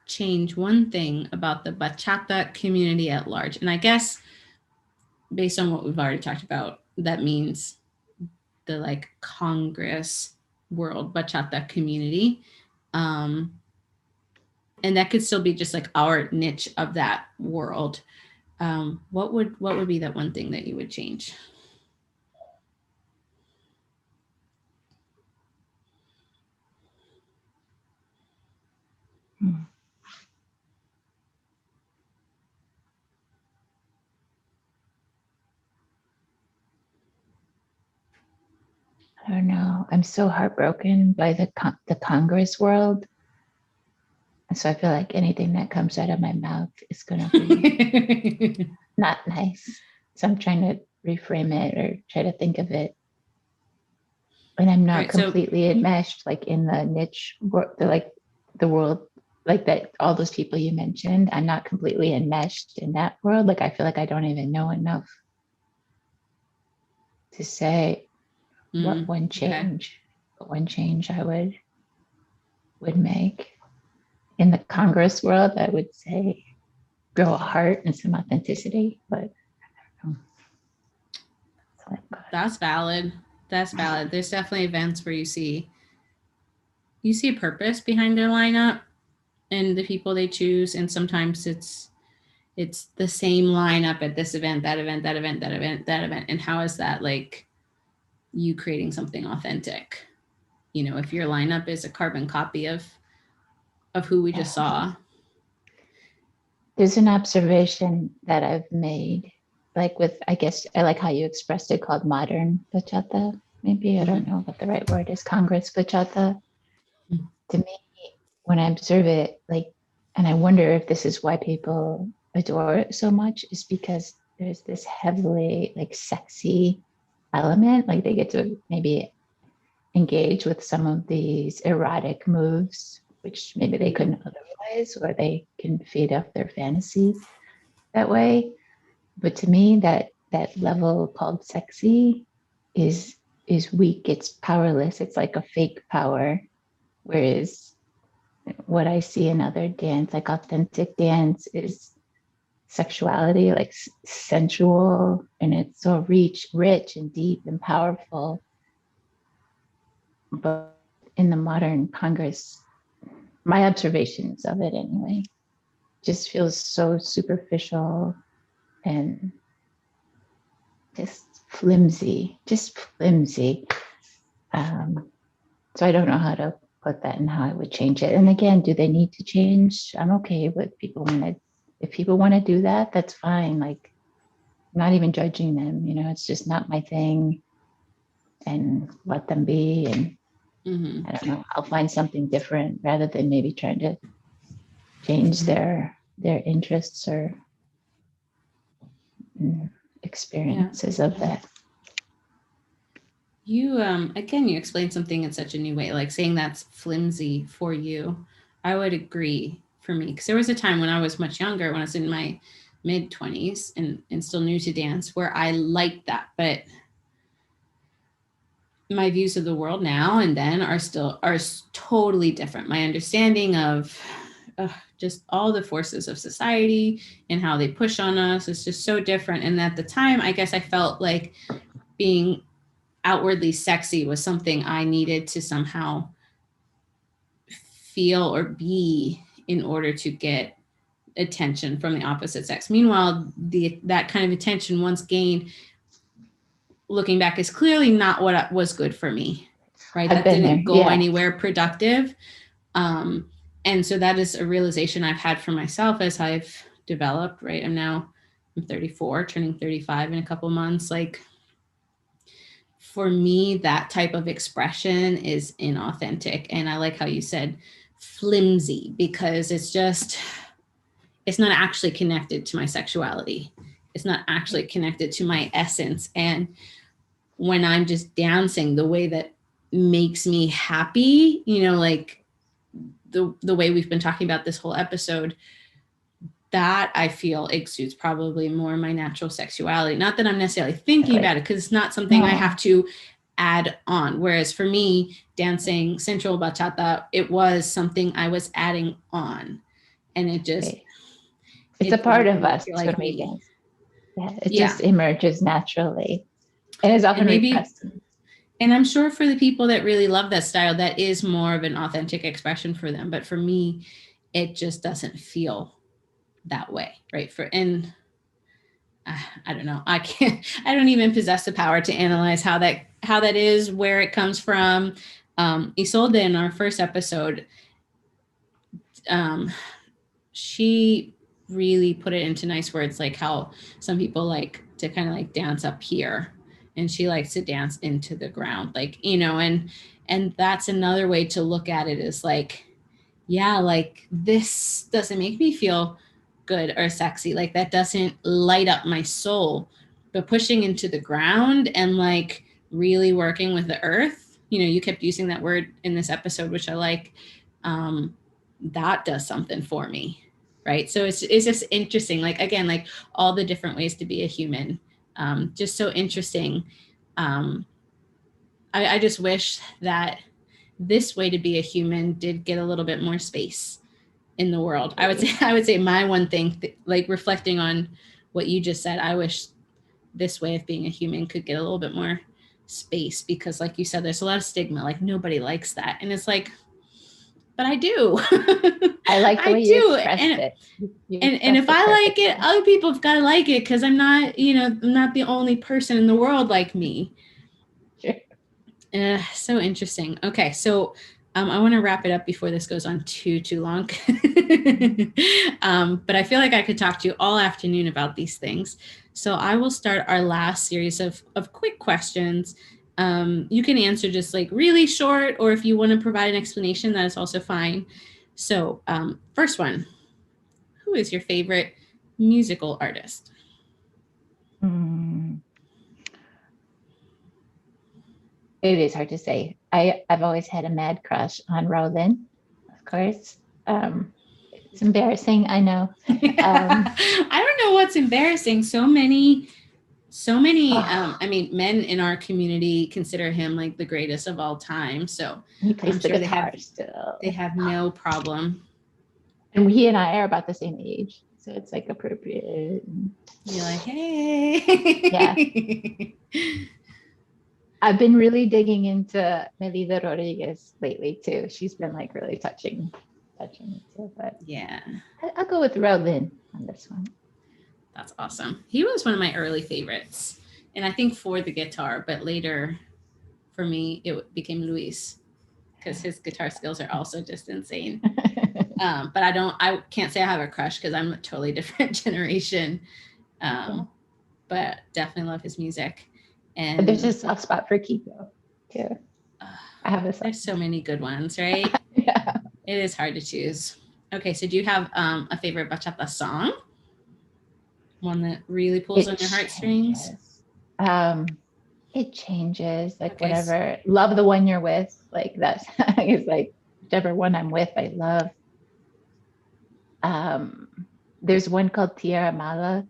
change one thing about the bachata community at large, and I guess based on what we've already talked about, that means the like Congress world bachata community. And that could still be just like our niche of that world. What would be that one thing that you would change? I don't know. I'm so heartbroken by the Congress world. And so I feel like anything that comes out of my mouth is going to be not nice. So I'm trying to reframe it or try to think of it. And I'm not completely enmeshed like in the niche, like the world, like that, all those people you mentioned. I'm not completely enmeshed in that world. Like I feel like I don't even know enough to say what one change I would make. In the Congress world, I would say grow a heart and some authenticity, but that's valid. That's valid. There's definitely events where you see a purpose behind their lineup and the people they choose, and sometimes it's the same lineup at this event, that event, that event, that event, that event. And how is that like you creating something authentic? You know, if your lineup is a carbon copy of who we just saw. There's an observation that I've made, like with, I guess I like how you expressed it, called modern bachata. Maybe I don't know what the right word is. Congress bachata. To me, when I observe it, like and I wonder if this is why people adore it so much, is because there's this heavily like sexy element. Like they get to maybe engage with some of these erotic moves, which maybe they couldn't otherwise, or they can feed off their fantasy that way. But to me, that level called sexy is weak. It's powerless. It's like a fake power. Whereas what I see in other dance, like authentic dance, is sexuality, like sensual, and it's so rich and deep and powerful. But in the modern Congress, my observations of it anyway, just feels so superficial and just flimsy, So I don't know how to put that and how I would change it. And again, do they need to change? I'm okay with people if people want to do that, that's fine. Like, I'm not even judging them, it's just not my thing, and let them be. And I don't know, I'll find something different rather than maybe trying to change their interests or experiences of that. You again, you explained something in such a new way, like saying that's flimsy for you. I would agree for me, because there was a time when I was much younger, when I was in my mid 20s and still new to dance, where I liked that, but my views of the world now and then are totally different. My understanding of just all the forces of society and how they push on us is just so different. And at the time, I guess I felt like being outwardly sexy was something I needed to somehow feel or be in order to get attention from the opposite sex. Meanwhile, that kind of attention once gained, looking back, is clearly not what was good for me, right? That didn't go anywhere productive. And so that is a realization I've had for myself as I've developed, right? I'm 34, turning 35 in a couple months. Like, for me, that type of expression is inauthentic. And I like how you said flimsy, because it's not actually connected to my sexuality. It's not actually connected to my essence. And when I'm just dancing the way that makes me happy, like the way we've been talking about this whole episode, that I feel exudes probably more my natural sexuality. Not that I'm necessarily thinking about it, because it's not something I have to add on. Whereas for me, dancing sensual bachata, it was something I was adding on. And it just... It's a part of us when we dance. Yeah, it just emerges naturally. And is often repressed. And I'm sure for the people that really love that style, that is more of an authentic expression for them. But for me, it just doesn't feel that way, right? I don't know. I don't even possess the power to analyze how that is, where it comes from. Isolde, in our first episode, she really put it into nice words, like how some people like to kind of like dance up here, and she likes to dance into the ground, like, and that's another way to look at it, is like, yeah, like this doesn't make me feel good or sexy, like that doesn't light up my soul. But pushing into the ground and like really working with the earth, you kept using that word in this episode, which I like, that does something for me, right? So it's just interesting, like, again, like all the different ways to be a human, just so interesting. I just wish that this way to be a human did get a little bit more space in the world. I would say my one thing, like reflecting on what you just said, I wish this way of being a human could get a little bit more space, because like you said, there's a lot of stigma, like nobody likes that. And it's like, but I do. I like the way you expressed it. And if I like it, other people have got to like it, because I'm not the only person in the world like me. Sure. So interesting. Okay, so I want to wrap it up before this goes on too long. But I feel like I could talk to you all afternoon about these things. So I will start our last series of quick questions. You can answer just like really short, or if you want to provide an explanation, that is also fine. So first one, who is your favorite musical artist? It is hard to say. I've always had a mad crush on Rowlin, of course. It's embarrassing, I know. I don't know what's embarrassing. So many I mean, men in our community consider him like the greatest of all time. So he plays I'm the sure guitar still. they have no problem. And he and I are about the same age, so it's like appropriate. You're like, hey. Yeah. I've been really digging into Melida Rodriguez lately too. She's been like really touching me too. But yeah, I'll go with Rowlin on this one. That's awesome. He was one of my early favorites, and I think for the guitar, but later for me it became Luis because his guitar skills are also just insane. But I can't say I have a crush because I'm a totally different generation. But definitely love his music. And but there's a soft spot for Kiko too. I have a soft There's so many good ones, right? Yeah. It is hard to choose. Okay, so do you have a favorite bachata song? One that really pulls on your heartstrings? It changes, like okay. Whatever. Love the one you're with. Like that song is like whichever one I'm with, I love. There's one called Tierra Mala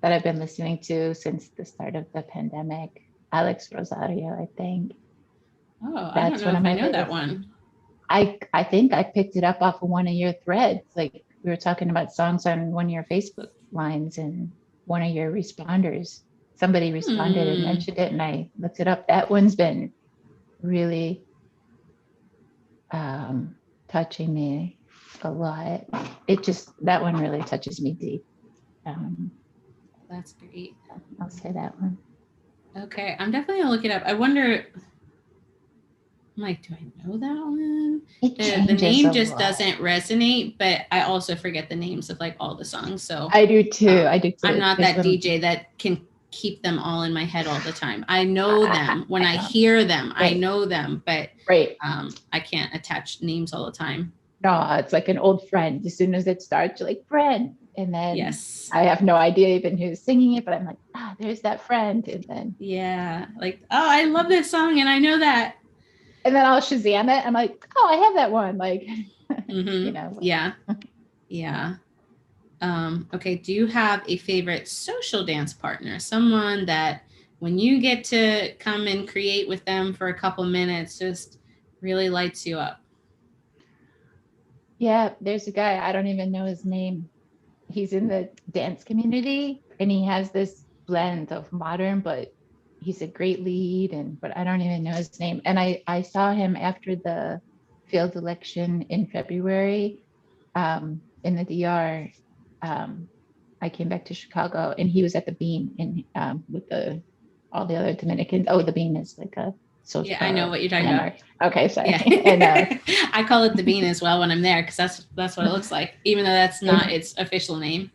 that I've been listening to since the start of the pandemic. Alex Rosario, I think. Oh, that's I don't know if I know that one. I think I picked it up off of one of your threads. Like we were talking about songs on one of your Facebook lines, and one of your responders, somebody responded and mentioned it, and I looked it up. That one's been really touching me a lot. That one really touches me deep. That's great. I'll say that one. Okay, I'm definitely gonna look it up. I wonder. I'm like, do I know that one? The name just doesn't resonate, but I also forget the names of like all the songs. So I do too. I'm not that DJ that can keep them all in my head all the time. I know them when I hear them. Right. I know them, but I can't attach names all the time. No, it's like an old friend. As soon as it starts, you're like, friend. And then I have no idea even who's singing it, but I'm like, there's that friend. And then like, oh, I love this song and I know that. And then I'll Shazam it. I'm like, oh, I have that one. Like, you know. Yeah. Okay. Do you have a favorite social dance partner? Someone that when you get to come and create with them for a couple minutes, just really lights you up? Yeah, there's a guy, I don't even know his name. He's in the dance community and he has this blend of modern, but he's a great lead, but I don't even know his name. And I saw him after the field election in February in the DR. I came back to Chicago and he was at the Bean with all the other Dominicans. Oh, the Bean is like a social. Yeah, I know what you're talking about. Okay, sorry. Yeah. And I call it the Bean as well when I'm there because that's what it looks like, even though that's not its official name.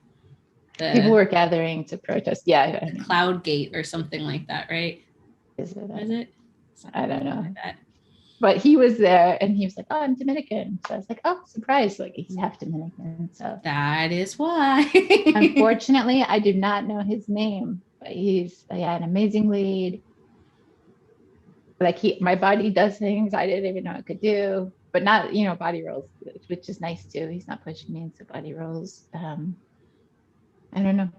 People were gathering to protest. Yeah. Cloud Gate or something like that, right? Is it? I don't know. Like but he was there and he was like, oh, I'm Dominican. So I was like, oh, surprise. Like he's half Dominican. So that is why. Unfortunately, I do not know his name, but he's an amazing lead. Like my body does things I didn't even know it could do, but not, body rolls, which is nice too. He's not pushing me into body rolls. I don't know.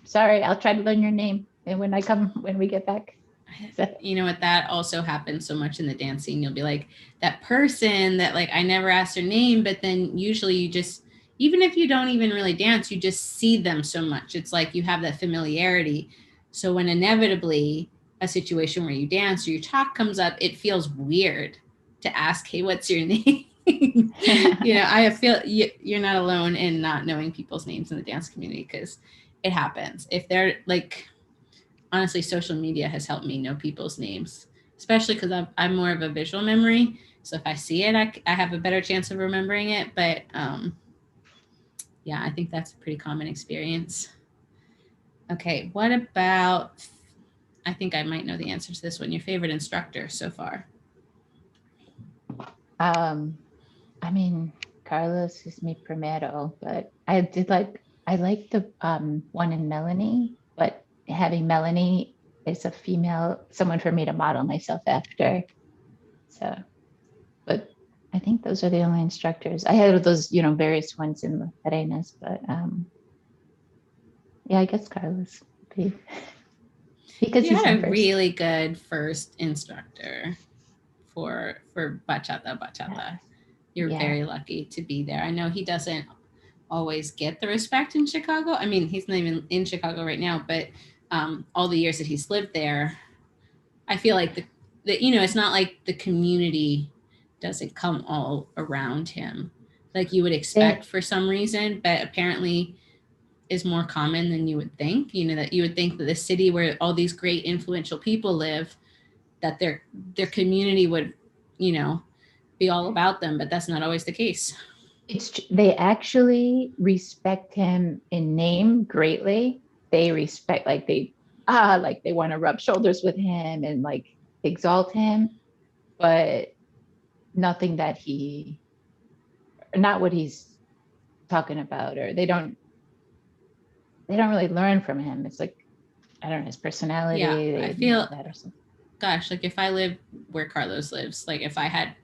Sorry, I'll try to learn your name. And when we get back. You know what, that also happens so much in the dance scene. You'll be like that person that like I never asked their name, but then usually you just, even if you don't even really dance, you just see them so much. It's like you have that familiarity. So when inevitably a situation where you dance or you talk comes up, it feels weird to ask, hey, what's your name? I feel you're not alone in not knowing people's names in the dance community because it happens. If they're like, honestly, social media has helped me know people's names, especially because I'm more of a visual memory. So if I see it, I have a better chance of remembering it. But I think that's a pretty common experience. Okay, what about, I think I might know the answer to this one, your favorite instructor so far? I mean, Carlos is mi primero, but I like the one in Melanie, but having Melanie is a female, someone for me to model myself after. So, but I think those are the only instructors. I had those, various ones in the Arenas, but yeah, I guess Carlos would be because You he's had in a first. really good first instructor for bachata. Yeah. You're Yeah. very lucky to be there. I know he doesn't always get the respect in Chicago. I mean, he's not even in Chicago right now, but all the years that he's lived there, I feel like it's not like the community doesn't come all around him like you would expect They, for some reason, but apparently is more common than you would think. That you would think that the city where all these great influential people live, that their community would, you know, be all about them, but that's not always the case. they actually respect him in name greatly. They respect like they want to rub shoulders with him and like exalt him, but nothing that not what he's talking about, or they don't really learn from him. It's like, I don't know, his Yeah, personality, I they know feel, that or something. gosh, like if I lived where Carlos lives, like if I had,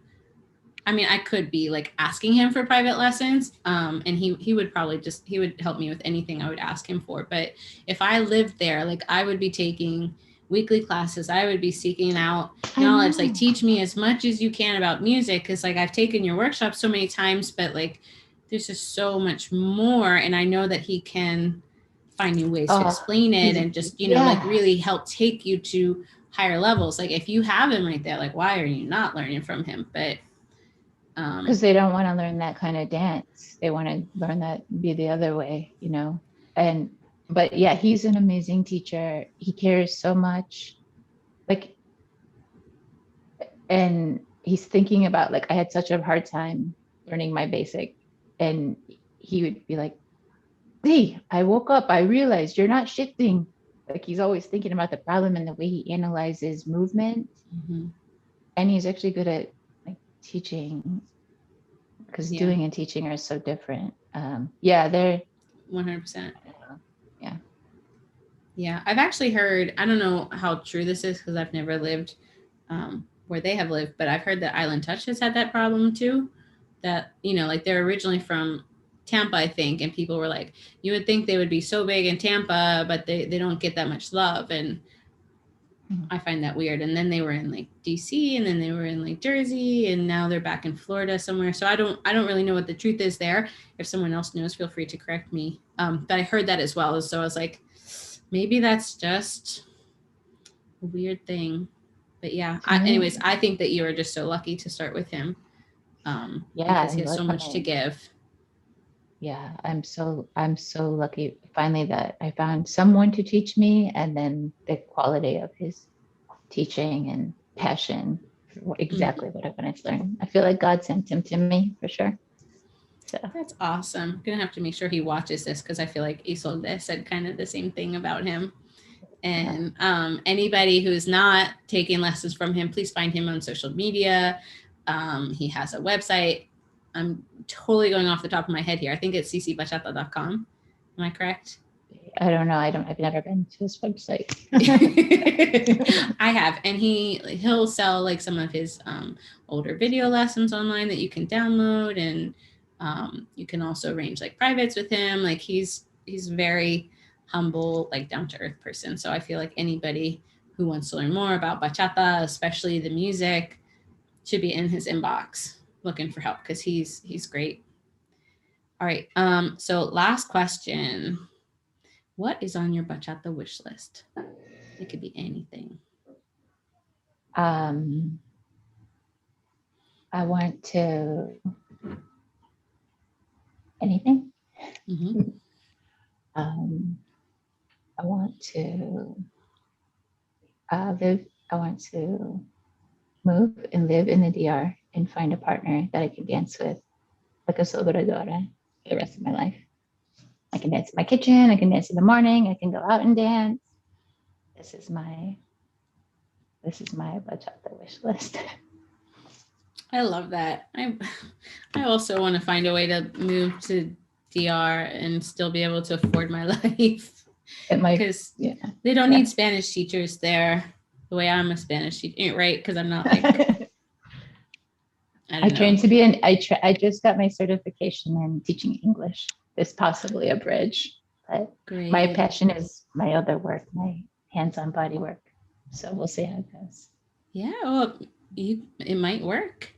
I mean, I could be like asking him for private lessons, and he would probably he would help me with anything I would ask him for. But if I lived there, like I would be taking weekly classes. I would be seeking out I knowledge. Like know. teach me as much as you can about music, because like I've taken your workshop so many times, but like there's just so much more, and I know that he can find new ways to Oh, explain it and just like yeah, really help take you to higher levels. Like if you have him right there, like why are you not learning from him? But because they don't want to learn that kind of dance. They want to learn that be the other way. And but yeah, he's an amazing teacher. He cares so much. Like, and he's thinking about, like, I had such a hard time learning my basic, and he would be like, hey, I woke up, I realized you're not shifting. Like, he's always thinking about the problem and the way he analyzes movement. mm-hmm. And he's actually good at like teaching, because Yeah, doing and teaching are so different. Yeah, they're 100%. yeah. Yeah, I've actually heard, I don't know how true this is because I've never lived where they have lived, but I've heard that Island Touch has had that problem too. That, like they're originally from Tampa, I think, and people were like, you would think they would be so big in Tampa, but they don't get that much love. And I find that weird. And then they were in like DC, and then they were in like Jersey, and now they're back in Florida somewhere. So I don't really know what the truth is there. If someone else knows, feel free to correct me. But I heard that as well. So I was like, maybe that's just a weird thing. But yeah, anyways, I think that you are just so lucky to start with him, Yeah, because he and has so look, much to give. yeah, I'm so lucky finally that I found someone to teach me, and then the quality of his teaching and passion for exactly what I wanted to learn. I feel like God sent him to me for sure. So That's awesome. I'm gonna have to make sure he watches this because I feel like Isolde said kind of the same thing about him. yeah. And anybody who's not taking lessons from him, please find him on social media. He has a website. I'm totally going off the top of my head here. I think it's ccbachata.com. Am I correct? I don't know. I've never been to his website. I have, and he'll sell like some of his older video lessons online that you can download, and you can also arrange like privates with him. Like he's very humble, like down to earth person. So I feel like anybody who wants to learn more about bachata, especially the music, should be in his inbox looking for help because he's great. All right. So last question. What is on your bachata wish list? It could be anything. I want to anything. Mm-hmm. I want to live. I want to move and live in the DR and find a partner that I can dance with, like a sobradora, for the rest of my life. I can dance in my kitchen. I can dance in the morning. I can go out and dance. This is my bachata wish list. I love that. I also want to find a way to move to DR and still be able to afford my life It might, because yeah. they don't Yeah. need Spanish teachers there the way I'm a Spanish teacher, right? Because I'm not like, I I don't know. trained to be I just got my certification in teaching English. There's possibly a bridge, but my Great. passion is my other work, my hands-on body work. So we'll see how it goes. Yeah, well, it might work.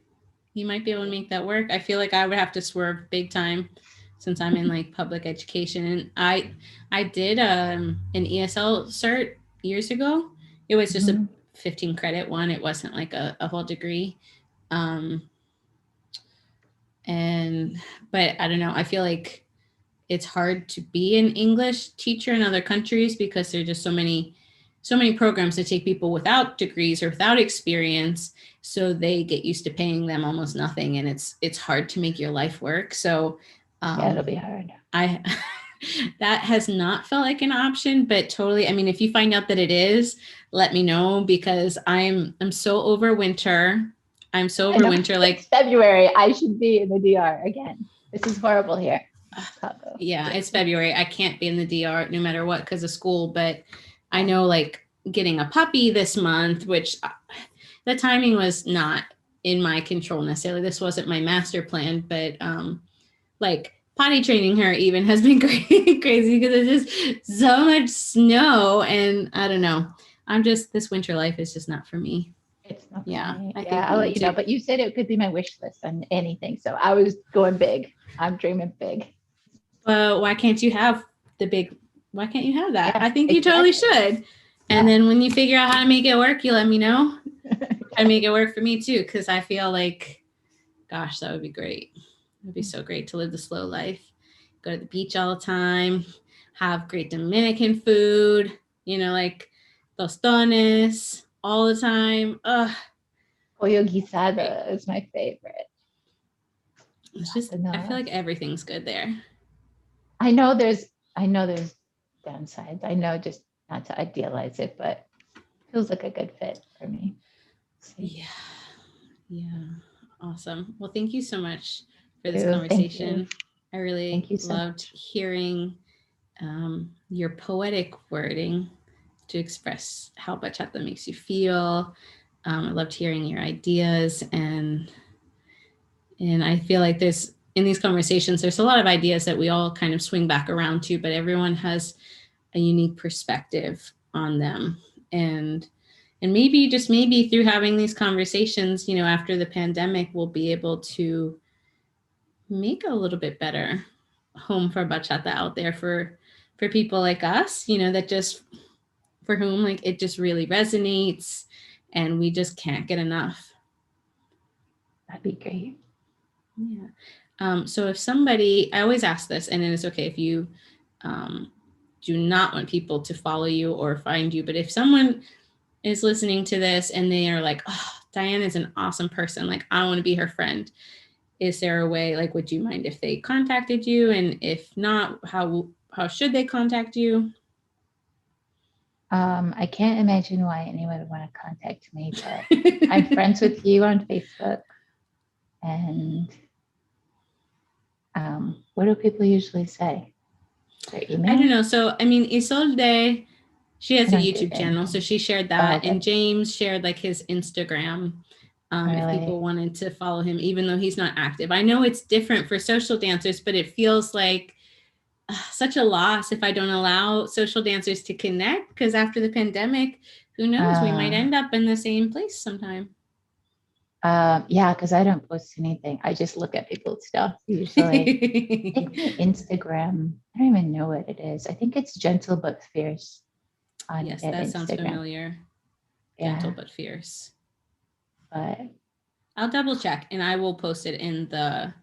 You might be able to make that work. I feel like I would have to swerve big time since I'm in like public education. And I did an ESL cert years ago. It was just a Mhm. 15 credit one. It wasn't like a whole degree. Um, and but I don't know. I feel like it's hard to be an English teacher in other countries because there are just so many programs that take people without degrees or without experience, so they get used to paying them almost nothing, and it's hard to make your life work. So Yeah, it'll um be hard. I that has not felt like an option, but totally, I mean, if you find out that it is, let me know because I'm so over winter. I'm so I over know winter, it's like February. I should be in the DR again. This is horrible here in Chicago. yeah, it's February. I can't be in the DR no matter what because of school, but I know like getting a puppy this month, which the timing was not in my control necessarily. This wasn't my master plan, but like potty training her even has been crazy because there's just so much snow and I don't know. I'm just this winter life is just not for me. It's not for Yeah, me. I Yeah, think we I'll let need you know. to. But you said it could be my wish list on anything. So I was going big. I'm dreaming big. But why can't you have the big? Why can't you have that? Yeah, I think you totally exactly. should. And Yeah. then when you figure out how to make it work, you let me know. How to make it work for me too, because I feel like, gosh, that would be great. It would be so great to live the slow life, go to the beach all the time, have great Dominican food, like tostones all the time. Ugh, Pollo great. guisado is my favorite. It's Lots just, of I feel nuts. like everything's good there. I know there's downsides. I know just not to idealize it, but feels like a good fit for me. See. Yeah. Yeah. Awesome. Well, thank you so much for this Thank you. conversation. I Thank really you so loved much. hearing your poetic wording to express how bachata makes you feel. I loved hearing your ideas, and I feel like there's in these conversations there's a lot of ideas that we all kind of swing back around to, but everyone has a unique perspective on them, and maybe just maybe through having these conversations, after the pandemic, we'll be able to make a little bit better home for bachata out there for people like us, that just for whom like it just really resonates and we just can't get enough. That'd be great. Yeah. So if somebody, I always ask this, and it is okay if you um, do not want people to follow you or find you, but if someone is listening to this and they are like, oh, Diane is an awesome person, like I want to be her friend, is there a way, like, would you mind if they contacted you? And if not, how should they contact you? I can't imagine why anyone would want to contact me, but I'm friends with you on Facebook. And what do people usually say? Their I don't email? know. So, I mean, Isolde, she I has a don't do YouTube channel. So anything. she shared Oh, that. And okay. James shared like his Instagram if people Really? wanted to follow him, even though he's not active. I know it's different for social dancers, but it feels like such a loss if I don't allow social dancers to connect because after the pandemic, who knows? We might Uh, end up in the same place sometime. yeah, because I don't post anything. I just look at people's stuff usually. I think my Instagram, I don't even know what it is. I think it's gentle but fierce on Yes, at that sounds Instagram. familiar. Gentle Yeah, but fierce. but I'll double check and I will post it in the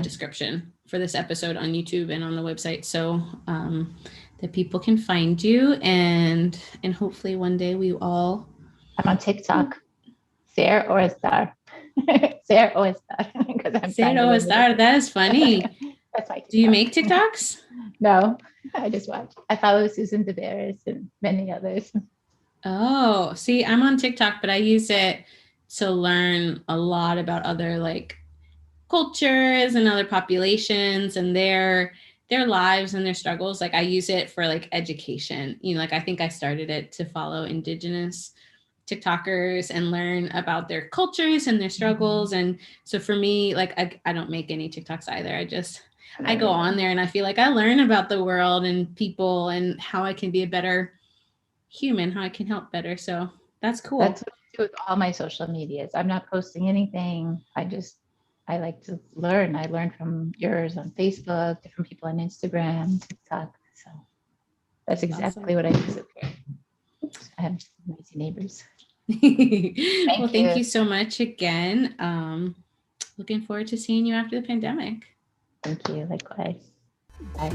description for this episode on YouTube and on the website so that people can find you and hopefully one day we all. I'm on TikTok. Ser or Star. Ser or Star because I'm trying to Cero learn the estar. difference. That is funny. That's my Do you TikTok. make TikToks? No, I just watch. I follow Susan DeVeris and many others. Oh, see, I'm on TikTok, but I use it to learn a lot about other like cultures and other populations and their lives and their struggles. Like I use it for like education. You know, like I think I started it to follow indigenous TikTokers and learn about their cultures and their struggles. And so for me, like I don't make any TikToks either. I go on there and I feel like I learn about the world and people and how I can be a better human, how I can help better. So that's cool. That's what I do with all my social medias. I'm not posting anything. I like to learn. I learned from yours on Facebook, different people on Instagram, TikTok. So that's exactly what I use it for. Oops, I have noisy neighbors. Well, thank you so much again. Looking forward to seeing you after the pandemic. Thank you. Likewise. Bye.